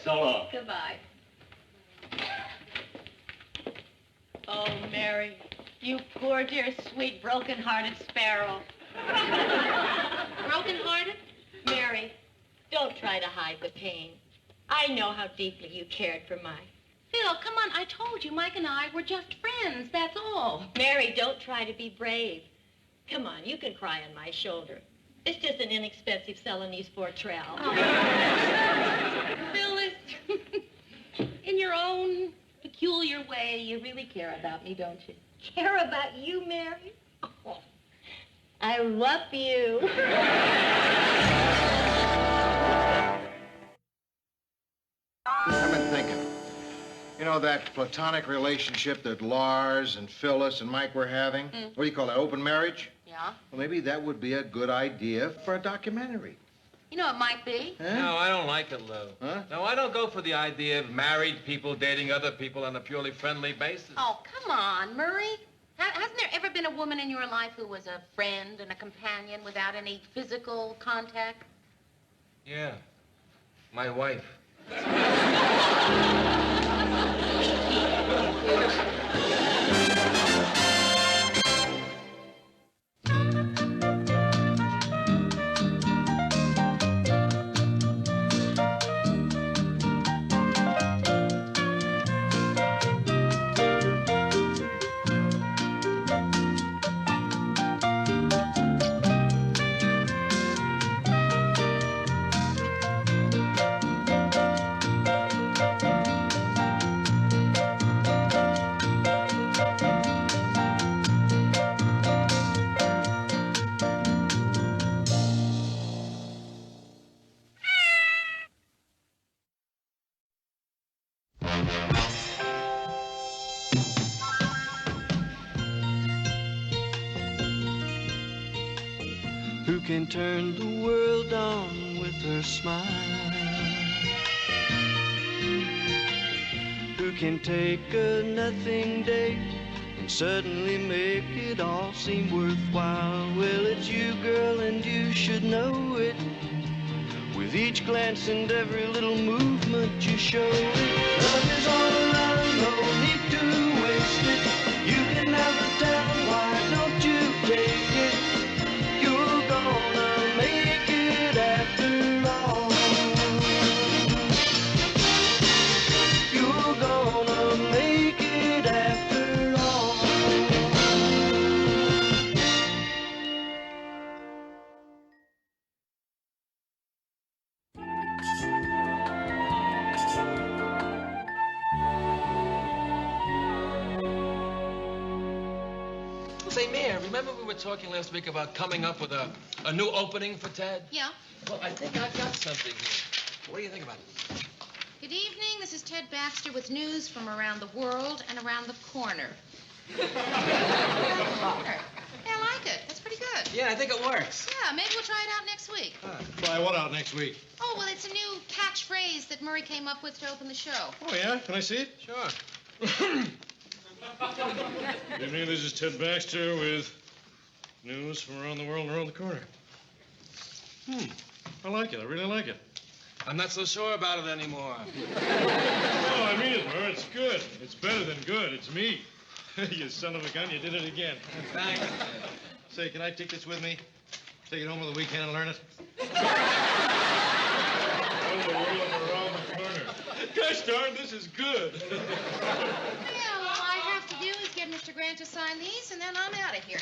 So long. Goodbye. Oh, Mary, you poor, dear, sweet, broken-hearted sparrow. Broken-hearted? Mary, don't try to hide the pain. I know how deeply you cared for Mike. Phil, come on. I told you Mike and I were just friends, that's all. Mary, don't try to be brave. Come on, you can cry on my shoulder. It's just an inexpensive Celanese Fortrell. Oh. Phyllis, in your own peculiar way, you really care about me, don't you? Care about you, Mary? Oh, I love you. I've been thinking. You know that platonic relationship that Lars and Phyllis and Mike were having? What do you call that, open marriage? Yeah? Well, maybe that would be a good idea for a documentary. You know, it might be. Huh? No, I don't like it, Lou. Huh? No, I don't go for the idea of married people dating other people on a purely friendly basis. Oh, come on, Murray. Hasn't there ever been a woman in your life who was a friend and a companion without any physical contact? Yeah, my wife. who can turn the world on with her smile, who can take a nothing day and suddenly make it all seem worthwhile. Well, it's you, girl, and you should know it. With each glance and every little movement you show it. Love is all around, no need to waste it. You can have the town, why don't you take it? You're gonna make it after all. You're gonna make it after all. Say, Mayor, remember we were talking last week about coming up with a new opening for Ted? Yeah. Well, I think I've got something here. What do you think about it? Good evening. This is Ted Baxter with news from around the world and around the corner. Yeah, I like it. That's pretty good. Yeah, I think it works. Yeah, maybe we'll try it out next week. Try what out next week? Oh, well, it's a new catchphrase that Murray came up with to open the show. Oh, yeah? Can I see it? Sure. Good evening, this is Ted Baxter with news from around the world and around the corner. I like it. I really like it. I'm not so sure about it anymore. Oh, I mean it, Murr. It's good. It's better than good. It's me. You son of a gun, you did it again. Thanks. Say, can I take this with me? Take it home over the weekend and learn it? Around the world and around the corner. Gosh darn, this is good. Yeah, all I have to do is get Mr. Grant to sign these, and then I'm out of here.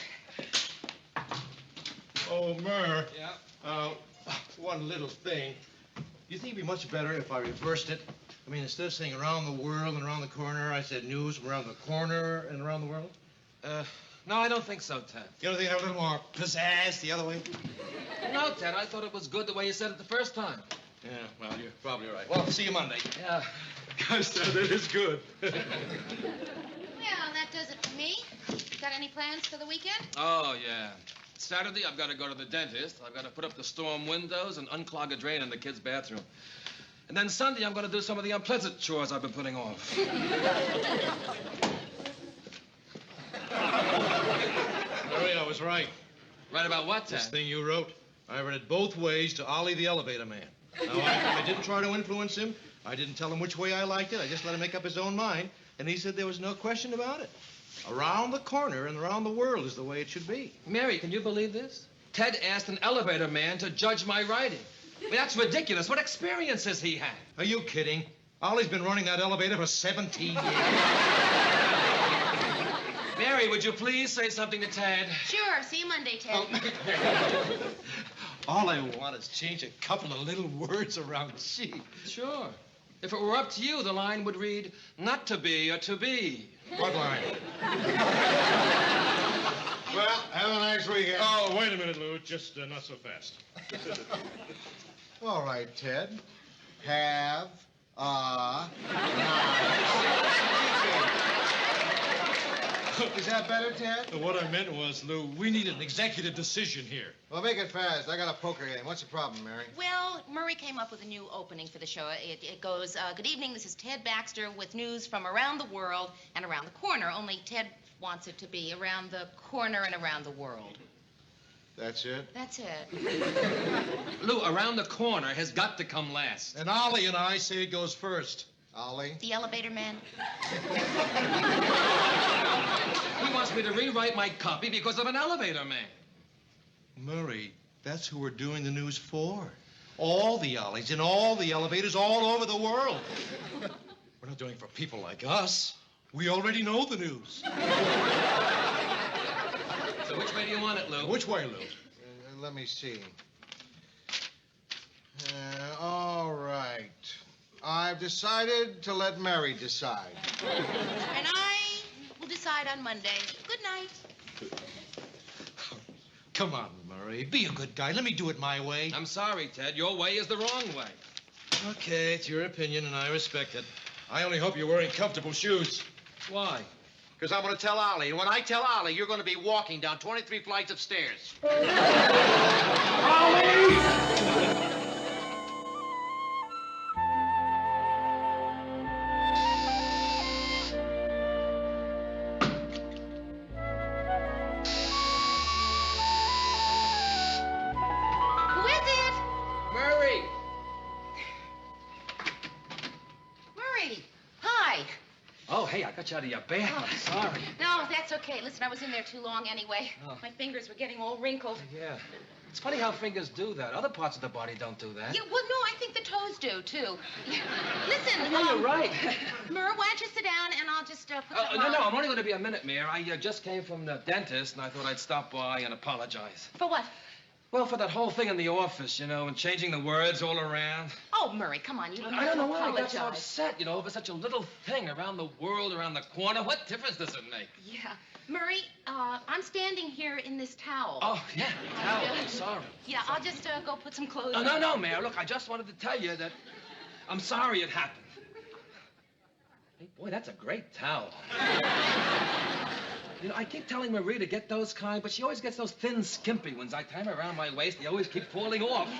Oh, Murr. Yeah? One little thing. You think it'd be much better if I reversed it? I mean, instead of saying around the world and around the corner, I said news from around the corner and around the world? No, I don't think so, Ted. You don't think I have a little more pizzazz the other way? No, Ted, I thought it was good the way you said it the first time. Yeah, well, you're probably right. Well, see you Monday. Yeah. Gosh, that is good. Well, that does it for me. Got any plans for the weekend? Oh, yeah. Saturday, I've got to go to the dentist. I've got to put up the storm windows and unclog a drain in the kids' bathroom. And then Sunday, I'm going to do some of the unpleasant chores I've been putting off. Murray, I was right. Right about what, Ted? This thing you wrote, I read it both ways to Ollie the elevator man. Now, I didn't try to influence him. I didn't tell him which way I liked it. I just let him make up his own mind. And he said there was no question about it. Around the corner and around the world is the way it should be. Mary, can you believe this? Ted asked an elevator man to judge my writing. I mean, that's ridiculous. What experience has he had? Are you kidding? Ollie's been running that elevator for 17 years. Mary, would you please say something to Ted? Sure. See you Monday, Ted. All I want is change a couple of little words around she. Sure. If it were up to you, the line would read, not to be or to be. What line? Well, have a nice weekend. Oh, wait a minute, Lou. Just not so fast. All right, Ted. Have a nice. Is that better, Ted? What I meant was, Lou, we need an executive decision here. Well, make it fast. I got a poker game. What's the problem, Mary? Well, Murray came up with a new opening for the show. It goes, good evening, this is Ted Baxter with news from around the world and around the corner, only Ted wants it to be around the corner and around the world. That's it? That's it. Lou, around the corner has got to come last. And Ollie and I say it goes first. Ollie? The elevator man. He wants me to rewrite my copy because of an elevator man. Murray, that's who we're doing the news for. All the Ollies in all the elevators all over the world. We're not doing it for people like us. We already know the news. So which way do you want it, Lou? Which way, Lou? Let me see. All right. I've decided to let Mary decide. And I will decide on Monday. Good night. Come on, Murray. Be a good guy. Let me do it my way. I'm sorry, Ted. Your way is the wrong way. Okay, it's your opinion, and I respect it. I only hope you're wearing comfortable shoes. Why? Because I'm going to tell Ollie. And when I tell Ollie, you're going to be walking down 23 flights of stairs. Who is it? Murray! Murray. Hi. Oh, hey, I got you out of your bed. I'm sorry. No, that's okay. Listen, I was in there too long anyway. Oh. My fingers were getting all wrinkled. Yeah. It's funny how fingers do that. Other parts of the body don't do that. Yeah, well, no, I think the toes do, too. Listen, Yeah, you're right. Mur, why don't you sit down and I'll just put something No, on. I'm only going to be a minute, Mayor. I just came from the dentist, and I thought I'd stop by and apologize. For what? Well, for that whole thing in the office, you know, and changing the words all around. Oh, Murray, come on. You don't I have don't to know why I got so apologize. upset, you know, over such a little thing around the world, around the corner. What difference does it make? Yeah. Murray, I'm standing here in this towel. Oh, yeah, towel. I'm sorry. Yeah, I'll just go put some clothes Oh, on. no, Mayor. Look, I just wanted to tell you that I'm sorry it happened. Hey, boy, that's a great towel. You know, I keep telling Marie to get those kind, but she always gets those thin, skimpy ones. I tie them around my waist. They always keep falling off.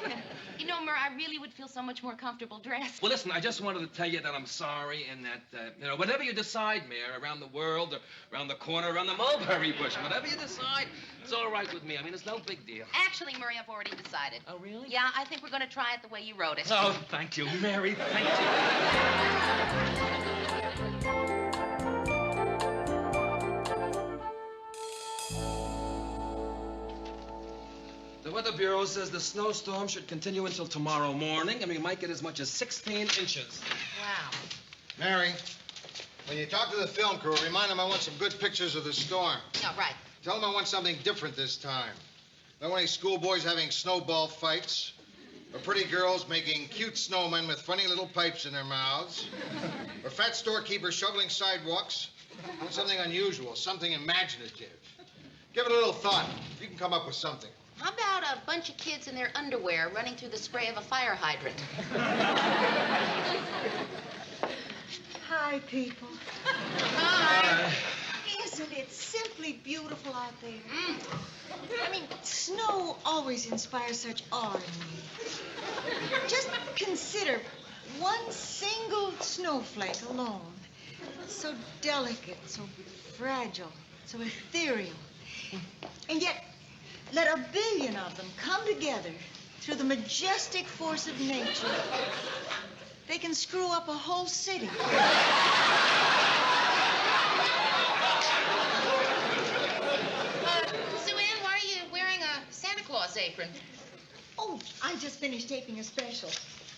You know, Mur, I really would feel so much more comfortable dressed. Well, listen, I just wanted to tell you that I'm sorry and that, you know, whatever you decide, Mayor, around the world or around the corner, around the mulberry bush, whatever you decide, it's all right with me. I mean, it's no big deal. Actually, Murray, I've already decided. Oh, really? Yeah, I think we're going to try it the way you wrote it. Oh, thank you, Mary. Thank you. The Weather Bureau says the snowstorm should continue until tomorrow morning, and we might get as much as 16 inches. Wow. Mary, when you talk to the film crew, remind them I want some good pictures of the storm. Oh, right. Tell them I want something different this time. I don't want any schoolboys having snowball fights, or pretty girls making cute snowmen with funny little pipes in their mouths, or fat storekeepers shoveling sidewalks. I want something unusual, something imaginative. Give it a little thought. You can come up with something. How about a bunch of kids in their underwear running through the spray of a fire hydrant? Hi, people. Hi. Isn't it simply beautiful out there? I mean, snow always inspires such awe in me. Just consider one single snowflake alone. So delicate, so fragile, so ethereal. And yet, let a billion of them come together through the majestic force of nature. They can screw up a whole city. Sue Ann, why are you wearing a Santa Claus apron? Oh, I just finished taping a special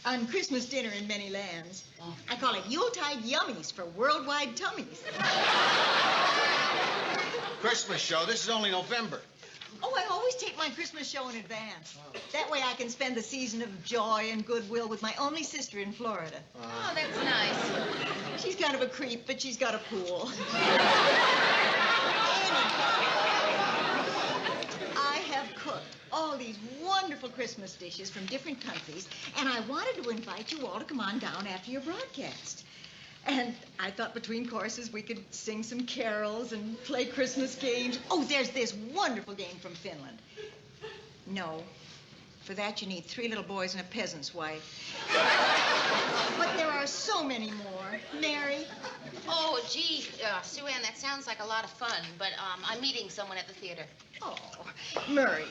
on Christmas dinner in many lands. I call it Yuletide Yummies for worldwide tummies. Christmas show. This is only November. Oh, I always take my Christmas show in advance. That way I can spend the season of joy and goodwill with my only sister in Florida. Oh, that's nice. She's kind of a creep, but she's got a pool. I have cooked all these wonderful Christmas dishes from different countries, and I wanted to invite you all to come on down after your broadcast. And I thought between courses we could sing some carols and play Christmas games. Oh, there's this wonderful game from Finland. No. For that, you need 3 little boys and a peasant's wife. But there are so many more. Mary? Oh, gee, Sue Ann, that sounds like a lot of fun, but I'm meeting someone at the theater. Oh, Murray.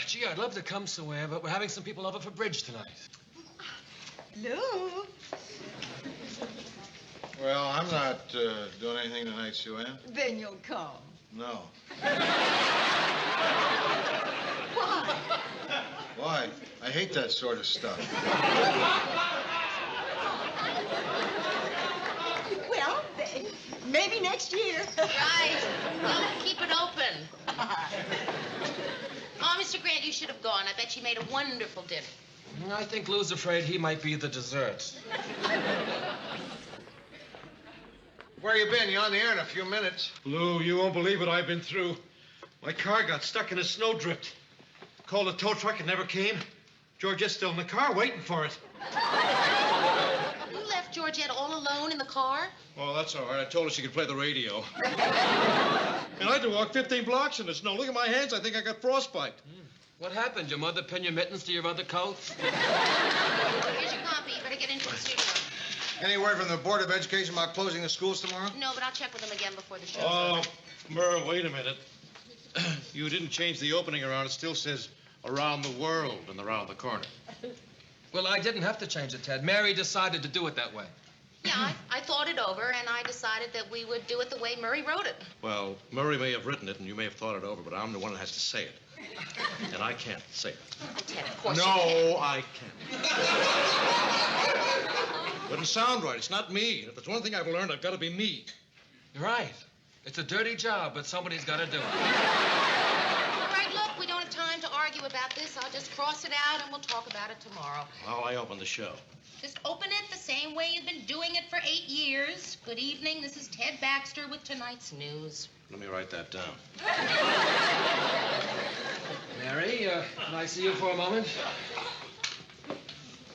Gee, I'd love to come, Sue Ann, but we're having some people over for bridge tonight. Lou? Well, I'm not doing anything tonight, Sue Ann. Then you'll come. No. Why? Why? I hate that sort of stuff. Well, maybe next year. Right. Well, keep it open. Oh, Mr. Grant, you should have gone. I bet she made a wonderful dinner. I think Lou's afraid he might be the dessert. Where you been? You're on the air in a few minutes. Lou, you won't believe what I've been through. My car got stuck in a snowdrift. Called a tow truck, it never came. Georgette's still in the car waiting for it. You left left Georgette all alone in the car? Oh, that's all right. I told her she could play the radio. And I had to walk 15 blocks in the snow. Look at my hands. I think I got frostbite. What happened? Your mother pin your mittens to your other coats? Here's your copy. You better get into the studio. Any word from the Board of Education about closing the schools tomorrow? No, but I'll check with them again before the show's Oh, over. Merle, wait a minute. You didn't change the opening around. It still says around the world and around the corner. Well, I didn't have to change it, Ted. Mary decided to do it that way. Yeah, I thought it over, and I decided that we would do it the way Murray wrote it. Well, Murray may have written it and you may have thought it over, but I'm the one that has to say it. And I can't say it. Ted, of course No, you can. I can't. Wouldn't sound right. It's not me. If there's one thing I've learned, I've got to be me. You're right. It's a dirty job, but somebody's got to do it. All right, look, we don't have time to argue about this. I'll just cross it out, and we'll talk about it tomorrow. How I open the show. Just open it the same way you've been doing it for 8 years. Good evening. This is Ted Baxter with tonight's news. Let me write that down. Mary, can I see you for a moment?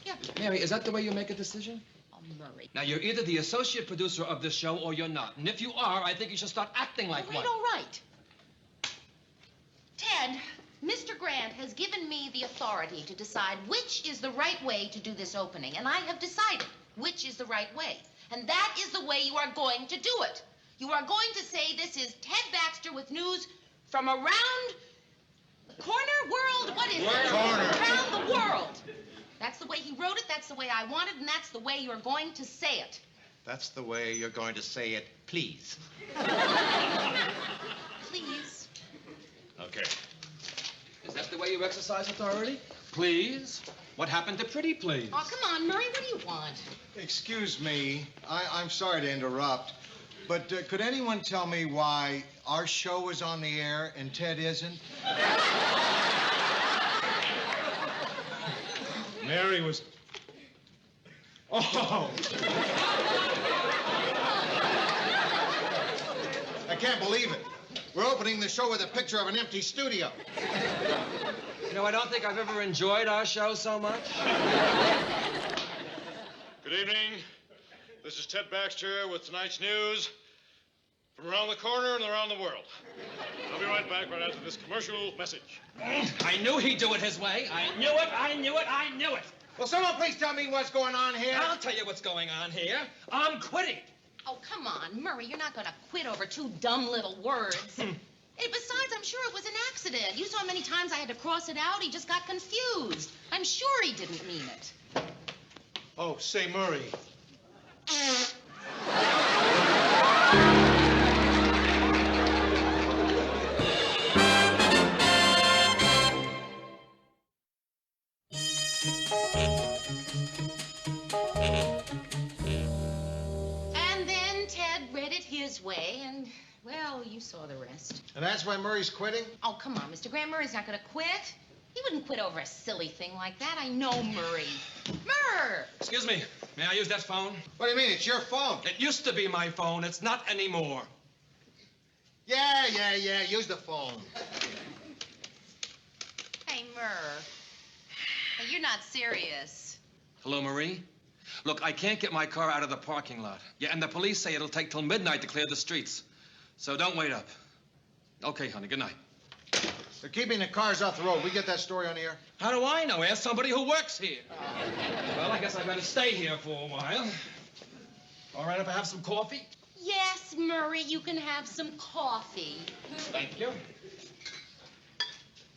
Yeah. Mary, is that the way you make a decision? Oh, Murray. Now, you're either the associate producer of this show or you're not. And if you are, I think you should start acting like one. All right. Ted, Mr. Grant has given me the authority to decide which is the right way to do this opening. And I have decided which is the right way. And that is the way you are going to do it. You are going to say this is Ted Baxter with news from around the corner world. What is it? Around the world. That's the way he wrote it, that's the way I want it, and that's the way you're going to say it. That's the way you're going to say it, please. Please. Okay. Is that the way you exercise authority? Please? What happened to pretty please? Oh, come on, Murray, what do you want? Excuse me. I'm sorry to interrupt, but could anyone tell me why our show is on the air and Ted isn't? Mary was... Oh! I can't believe it. We're opening the show with a picture of an empty studio. You know, I don't think I've ever enjoyed our show so much. Good evening. This is Ted Baxter with tonight's news from around the corner and around the world. I'll be right back right after this commercial message. I knew he'd do it his way. I knew it, I knew it, I knew it. Will someone please tell me what's going on here? I'll tell you what's going on here. I'm quitting. Oh, come on, Murray, you're not going to quit over 2 dumb little words. And besides, I'm sure it was an accident. You saw how many times I had to cross it out. He just got confused. I'm sure he didn't mean it. Oh, say, Murray. And then Ted read it his way, and, well, you saw the rest. And that's why Murray's quitting? Oh, come on, Mr. Grant. Murray's not going to quit. He wouldn't quit over a silly thing like that. I know Murray. Murr! Excuse me, may I use that phone? What do you mean? It's your phone. It used to be my phone. It's not anymore. Yeah. Use the phone. Hey, Murr. Hey, you're not serious. Hello, Marie? Look, I can't get my car out of the parking lot. Yeah, and the police say it'll take till midnight to clear the streets. So don't wait up. Okay, honey, good night. They're keeping the cars off the road. We get that story on the air? How do I know? Ask somebody who works here. Well, I guess I better stay here for a while. All right if I have some coffee? Yes, Murray, you can have some coffee. Thank you.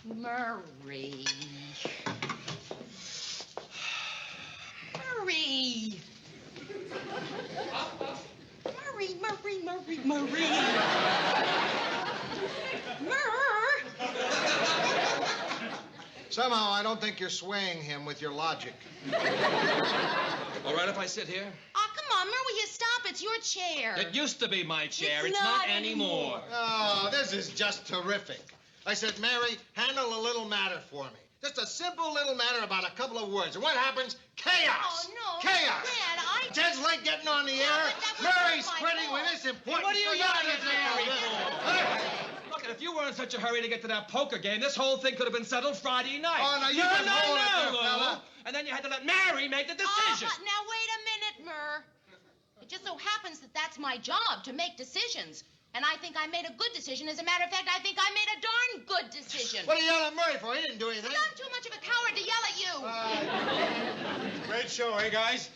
Murray. Murray. Murray. Murr. Somehow, I don't think you're swaying him with your logic. All right if I sit here? Oh, come on, Murray, will you stop? It's your chair. It used to be my chair. It's It's not not anymore. Oh, this is just terrific. I said, Mary, handle a little matter for me. Just a simple little matter about a couple of words. And what happens? Chaos! Oh, no. Chaos! Dad, Ted's late getting on the air. that was Murray's my quitting fault. when it's important. What are you for yelling to at Mary for? Look, if you were in such a hurry to get to that poker game, this whole thing could have been settled Friday night. Oh, now you've been holding it there, Lou. fella. And then you had to let Mary make the decision. Now, wait a minute, Myrrh. It just so happens that that's my job, to make decisions. And I think I made a good decision. As a matter of fact, I think I made a darn good decision. What are you yelling at Murray for? He didn't do anything. I'm too much of a coward to yell at you. Great show, eh, guys?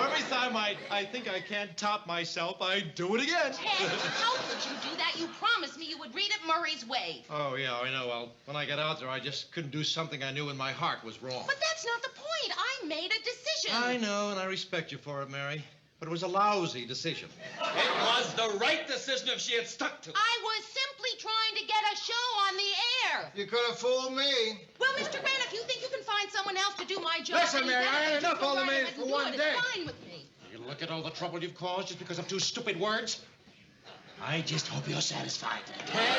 Every time I think I can't top myself, I do it again. Ted, how could you do that? You promised me you would read it Murray's way. Oh, yeah, I know. Well, when I got out there, I just couldn't do something I knew in my heart was wrong. But that's not the point. I made a decision. I know, and I respect you for it, Mary. But it was a lousy decision. It was the right decision if she had stuck to it. I was simply trying to get a show on the air. You could have fooled me. Well, Mr. Grant, if you think you can find someone else to do my job... Listen, Mary, I had enough ultimatums for one day. It's fine with me. You look at all the trouble you've caused just because of 2 stupid words. I just hope you're satisfied. Ted!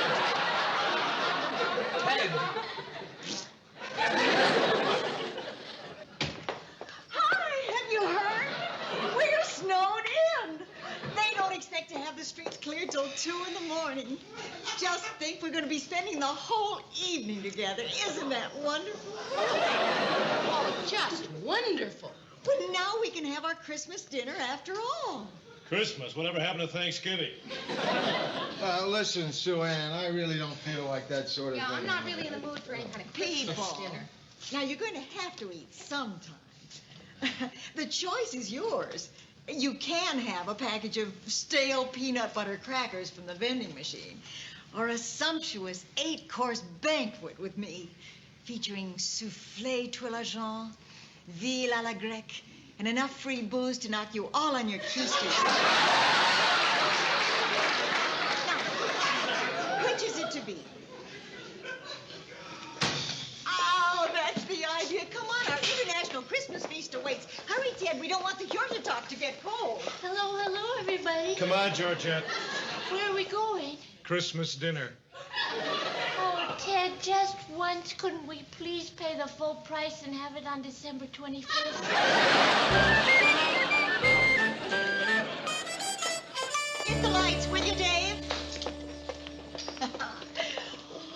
Hi, have you heard? We're snowed in. They don't expect to have the streets cleared till 2 in the morning. Just think we're going to be spending the whole evening together. Isn't that wonderful? Oh, just wonderful. Well, now we can have our Christmas dinner after all. Christmas? Whatever happened to Thanksgiving? Listen, Sue Ann, I really don't feel like that sort of Yeah, thing. I'm not really in the mood for any kind of Christmas People. dinner. Now, you're going to have to eat sometime. The choice is yours. You can have a package of stale peanut butter crackers from the vending machine, or a sumptuous 8-course banquet with me, featuring soufflé Twilagent, ville à la grecque, and enough free booze to knock you all on your keisters. Now, which is it to be? Oh, that's the idea. Come on, our international Christmas feast awaits. Hurry, Ted. We don't want the Yorta talk to get cold. Hello, everybody. Come on, Georgette. Where are we going? Christmas dinner. Oh, Ted, just once, couldn't we please pay the full price and have it on December 25th? Get the lights, will you, Dave?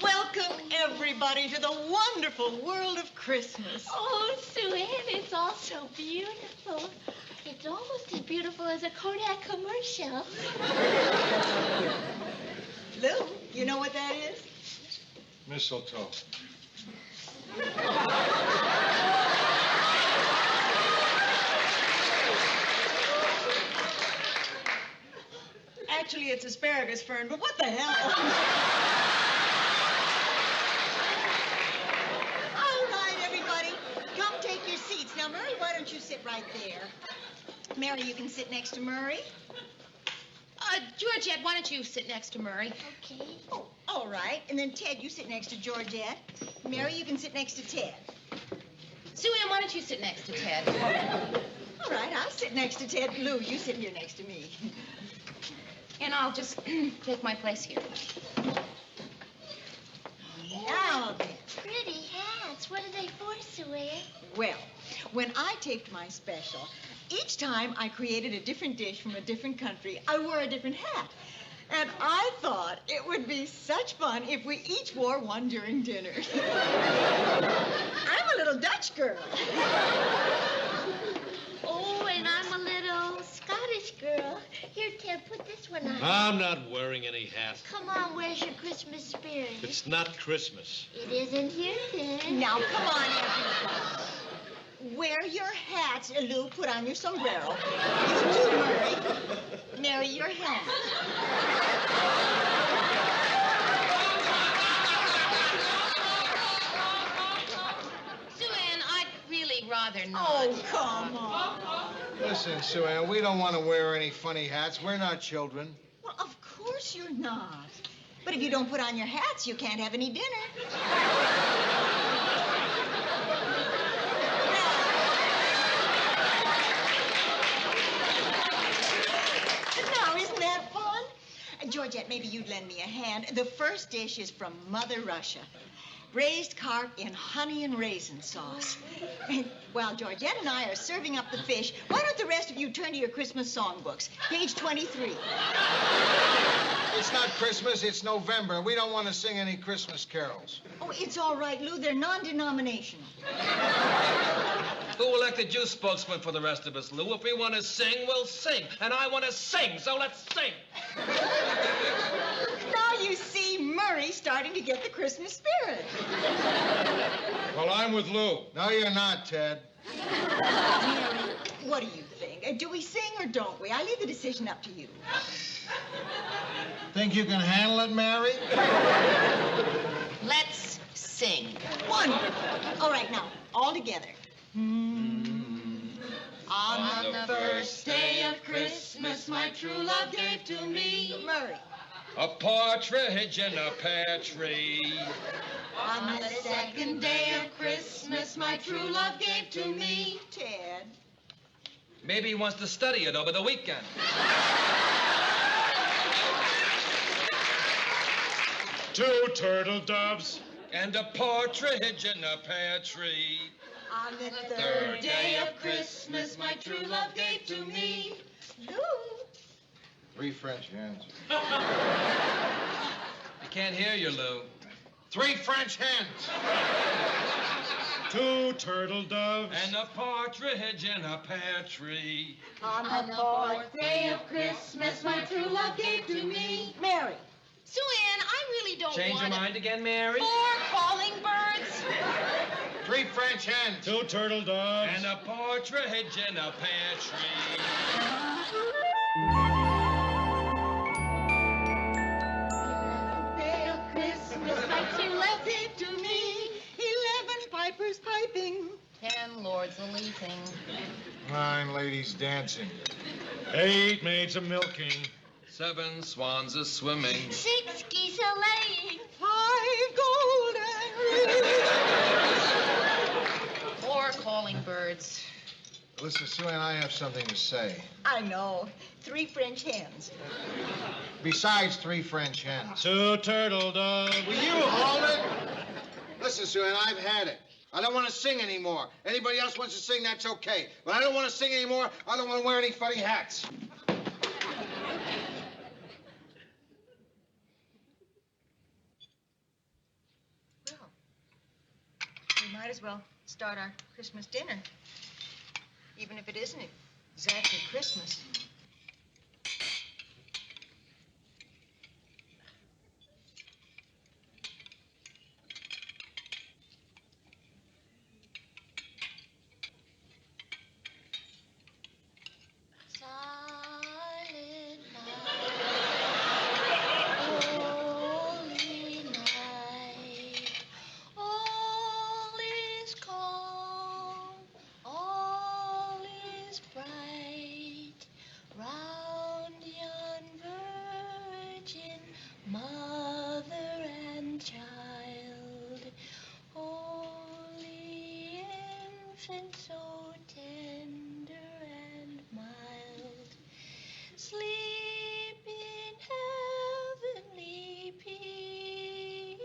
Welcome, everybody, to the wonderful world of Christmas. Oh, Sue Ann, it's all so beautiful. It's almost as beautiful as a Kodak commercial. Lou, you know what that is? Mistletoe. Actually, it's asparagus fern, but what the hell? All right, everybody, come take your seats. Now, Murray, why don't you sit right there? Mary, you can sit next to Murray. Georgette, why don't you sit next to Murray? Okay. Oh, all right. And then, Ted, you sit next to Georgette. Mary, you can sit next to Ted. Sue Ann, why don't you sit next to Ted? All right, I'll sit next to Ted. Lou, you sit here next to me. And I'll just take my place here. Now then. Pretty hats. What are they for, Sue Ann? Well, when I taped my special, each time I created a different dish from a different country, I wore a different hat. And I thought it would be such fun if we each wore one during dinner. I'm a little Dutch girl. Oh, and I'm a little Scottish girl. Here, Ted, put this one on. I'm not wearing any hat. Come on, where's your Christmas spirit? It's not Christmas. It isn't here, then. Now, come on, everybody. Wear your hats, Lou. Put on your sombrero. You too, Murray. Mary, your helmet. Sue Ann, I'd really rather not. Oh, come on. Listen, Sue Ann, we don't want to wear any funny hats. We're not children. Well, of course you're not. But if you don't put on your hats, you can't have any dinner. Now, isn't that fun? Georgette, maybe you'd lend me a hand. The first dish is from Mother Russia. braised carp in honey and raisin sauce. And while Georgette and I are serving up the fish, why don't the rest of you turn to your Christmas songbooks? Page 23. It's not Christmas, it's November. We don't want to sing any Christmas carols. Oh, it's all right, Lou. They're non-denominational. Who elected you spokesman for the rest of us, Lou? If we want to sing, we'll sing. And I want to sing, so let's sing. Now you see Murray starting to get the Christmas spirit. Well, I'm with Lou. No, you're not, Ted. Mary, what do you think? Do we sing or don't we? I leave the decision up to you. Think you can handle it, Mary? Let's sing. Wonderful. All right, now, all together. On the first day of Christmas, my true love gave to me. Murray. A partridge in a pear tree. On the second day of Christmas, my true love gave to me. Ted. Maybe he wants to study it over the weekend. Two turtle doves. And a partridge in a pear tree. On the third day of Christmas, my true love gave to me. Lou. 3 French hens. I can't hear you, Lou. 3 French hens. 2 turtle doves. And a partridge in a pear tree. On the fourth day of Christmas, my true love gave to me. Mary. Sue Ann, I really don't Change want your mind again, Mary? 4 calling birds. 3 French hens. 2 turtle doves. And a partridge in a pear tree. Day of Christmas, my true love gave to me. 11 pipers piping. 10 lords a-leaping. 9 ladies dancing. 8 maids a milking. 7 swans a swimming. 6 geese a-laying. 5 golden rings. 4 calling birds. Listen, Sue Ann, I have something to say. I know. 3 French hens. Besides 3 French hens. 2 turtle doves. Will you hold it? Listen, Sue Ann, I've had it. I don't want to sing anymore. Anybody else wants to sing, that's okay. But I don't want to sing anymore. I don't want to wear any funny hats. Well, we might as well start our Christmas dinner. Even if it isn't exactly Christmas. Silent night, holy night, all is calm, all is bright, round yon virgin mother and child, holy infant so tender and mild, sleep in heavenly peace,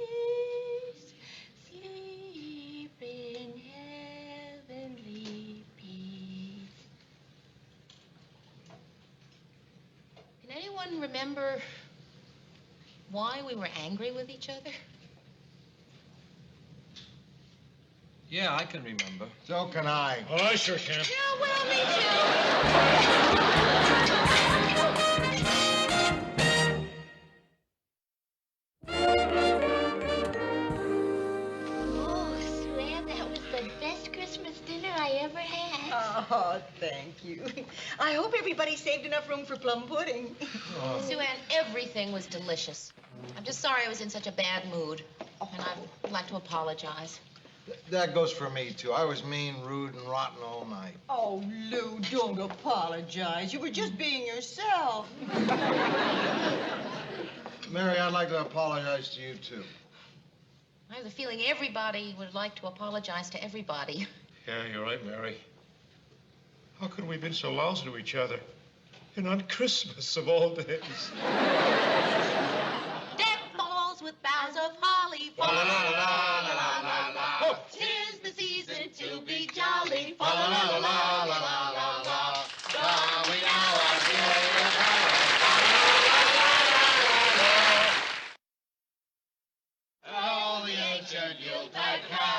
sleep in heavenly peace. Can anyone remember why we were angry with each other? Yeah, I can remember. So can I. Oh, I sure can. Yeah, well, me Oh, Sue Ann, that was the best Christmas dinner I ever had. Oh, thank you. I hope everybody saved enough room for plum pudding. Sue Ann, everything was delicious. I'm just sorry I was in such a bad mood, and I'd like to apologize. That goes for me, too. I was mean, rude, and rotten all night. Oh, Lou, don't apologize. You were just being yourself. Mary, I'd like to apologize to you, too. I have the feeling everybody would like to apologize to everybody. Yeah, you're right, Mary. How could we have been so lousy to each other? And on Christmas of all days. Deck balls with boughs of holly. Fa la la la la la la la. Oh. 'Tis the season to be jolly. Fa la la la la la la la la. We now are feeling and all the ancient Yuletide carols.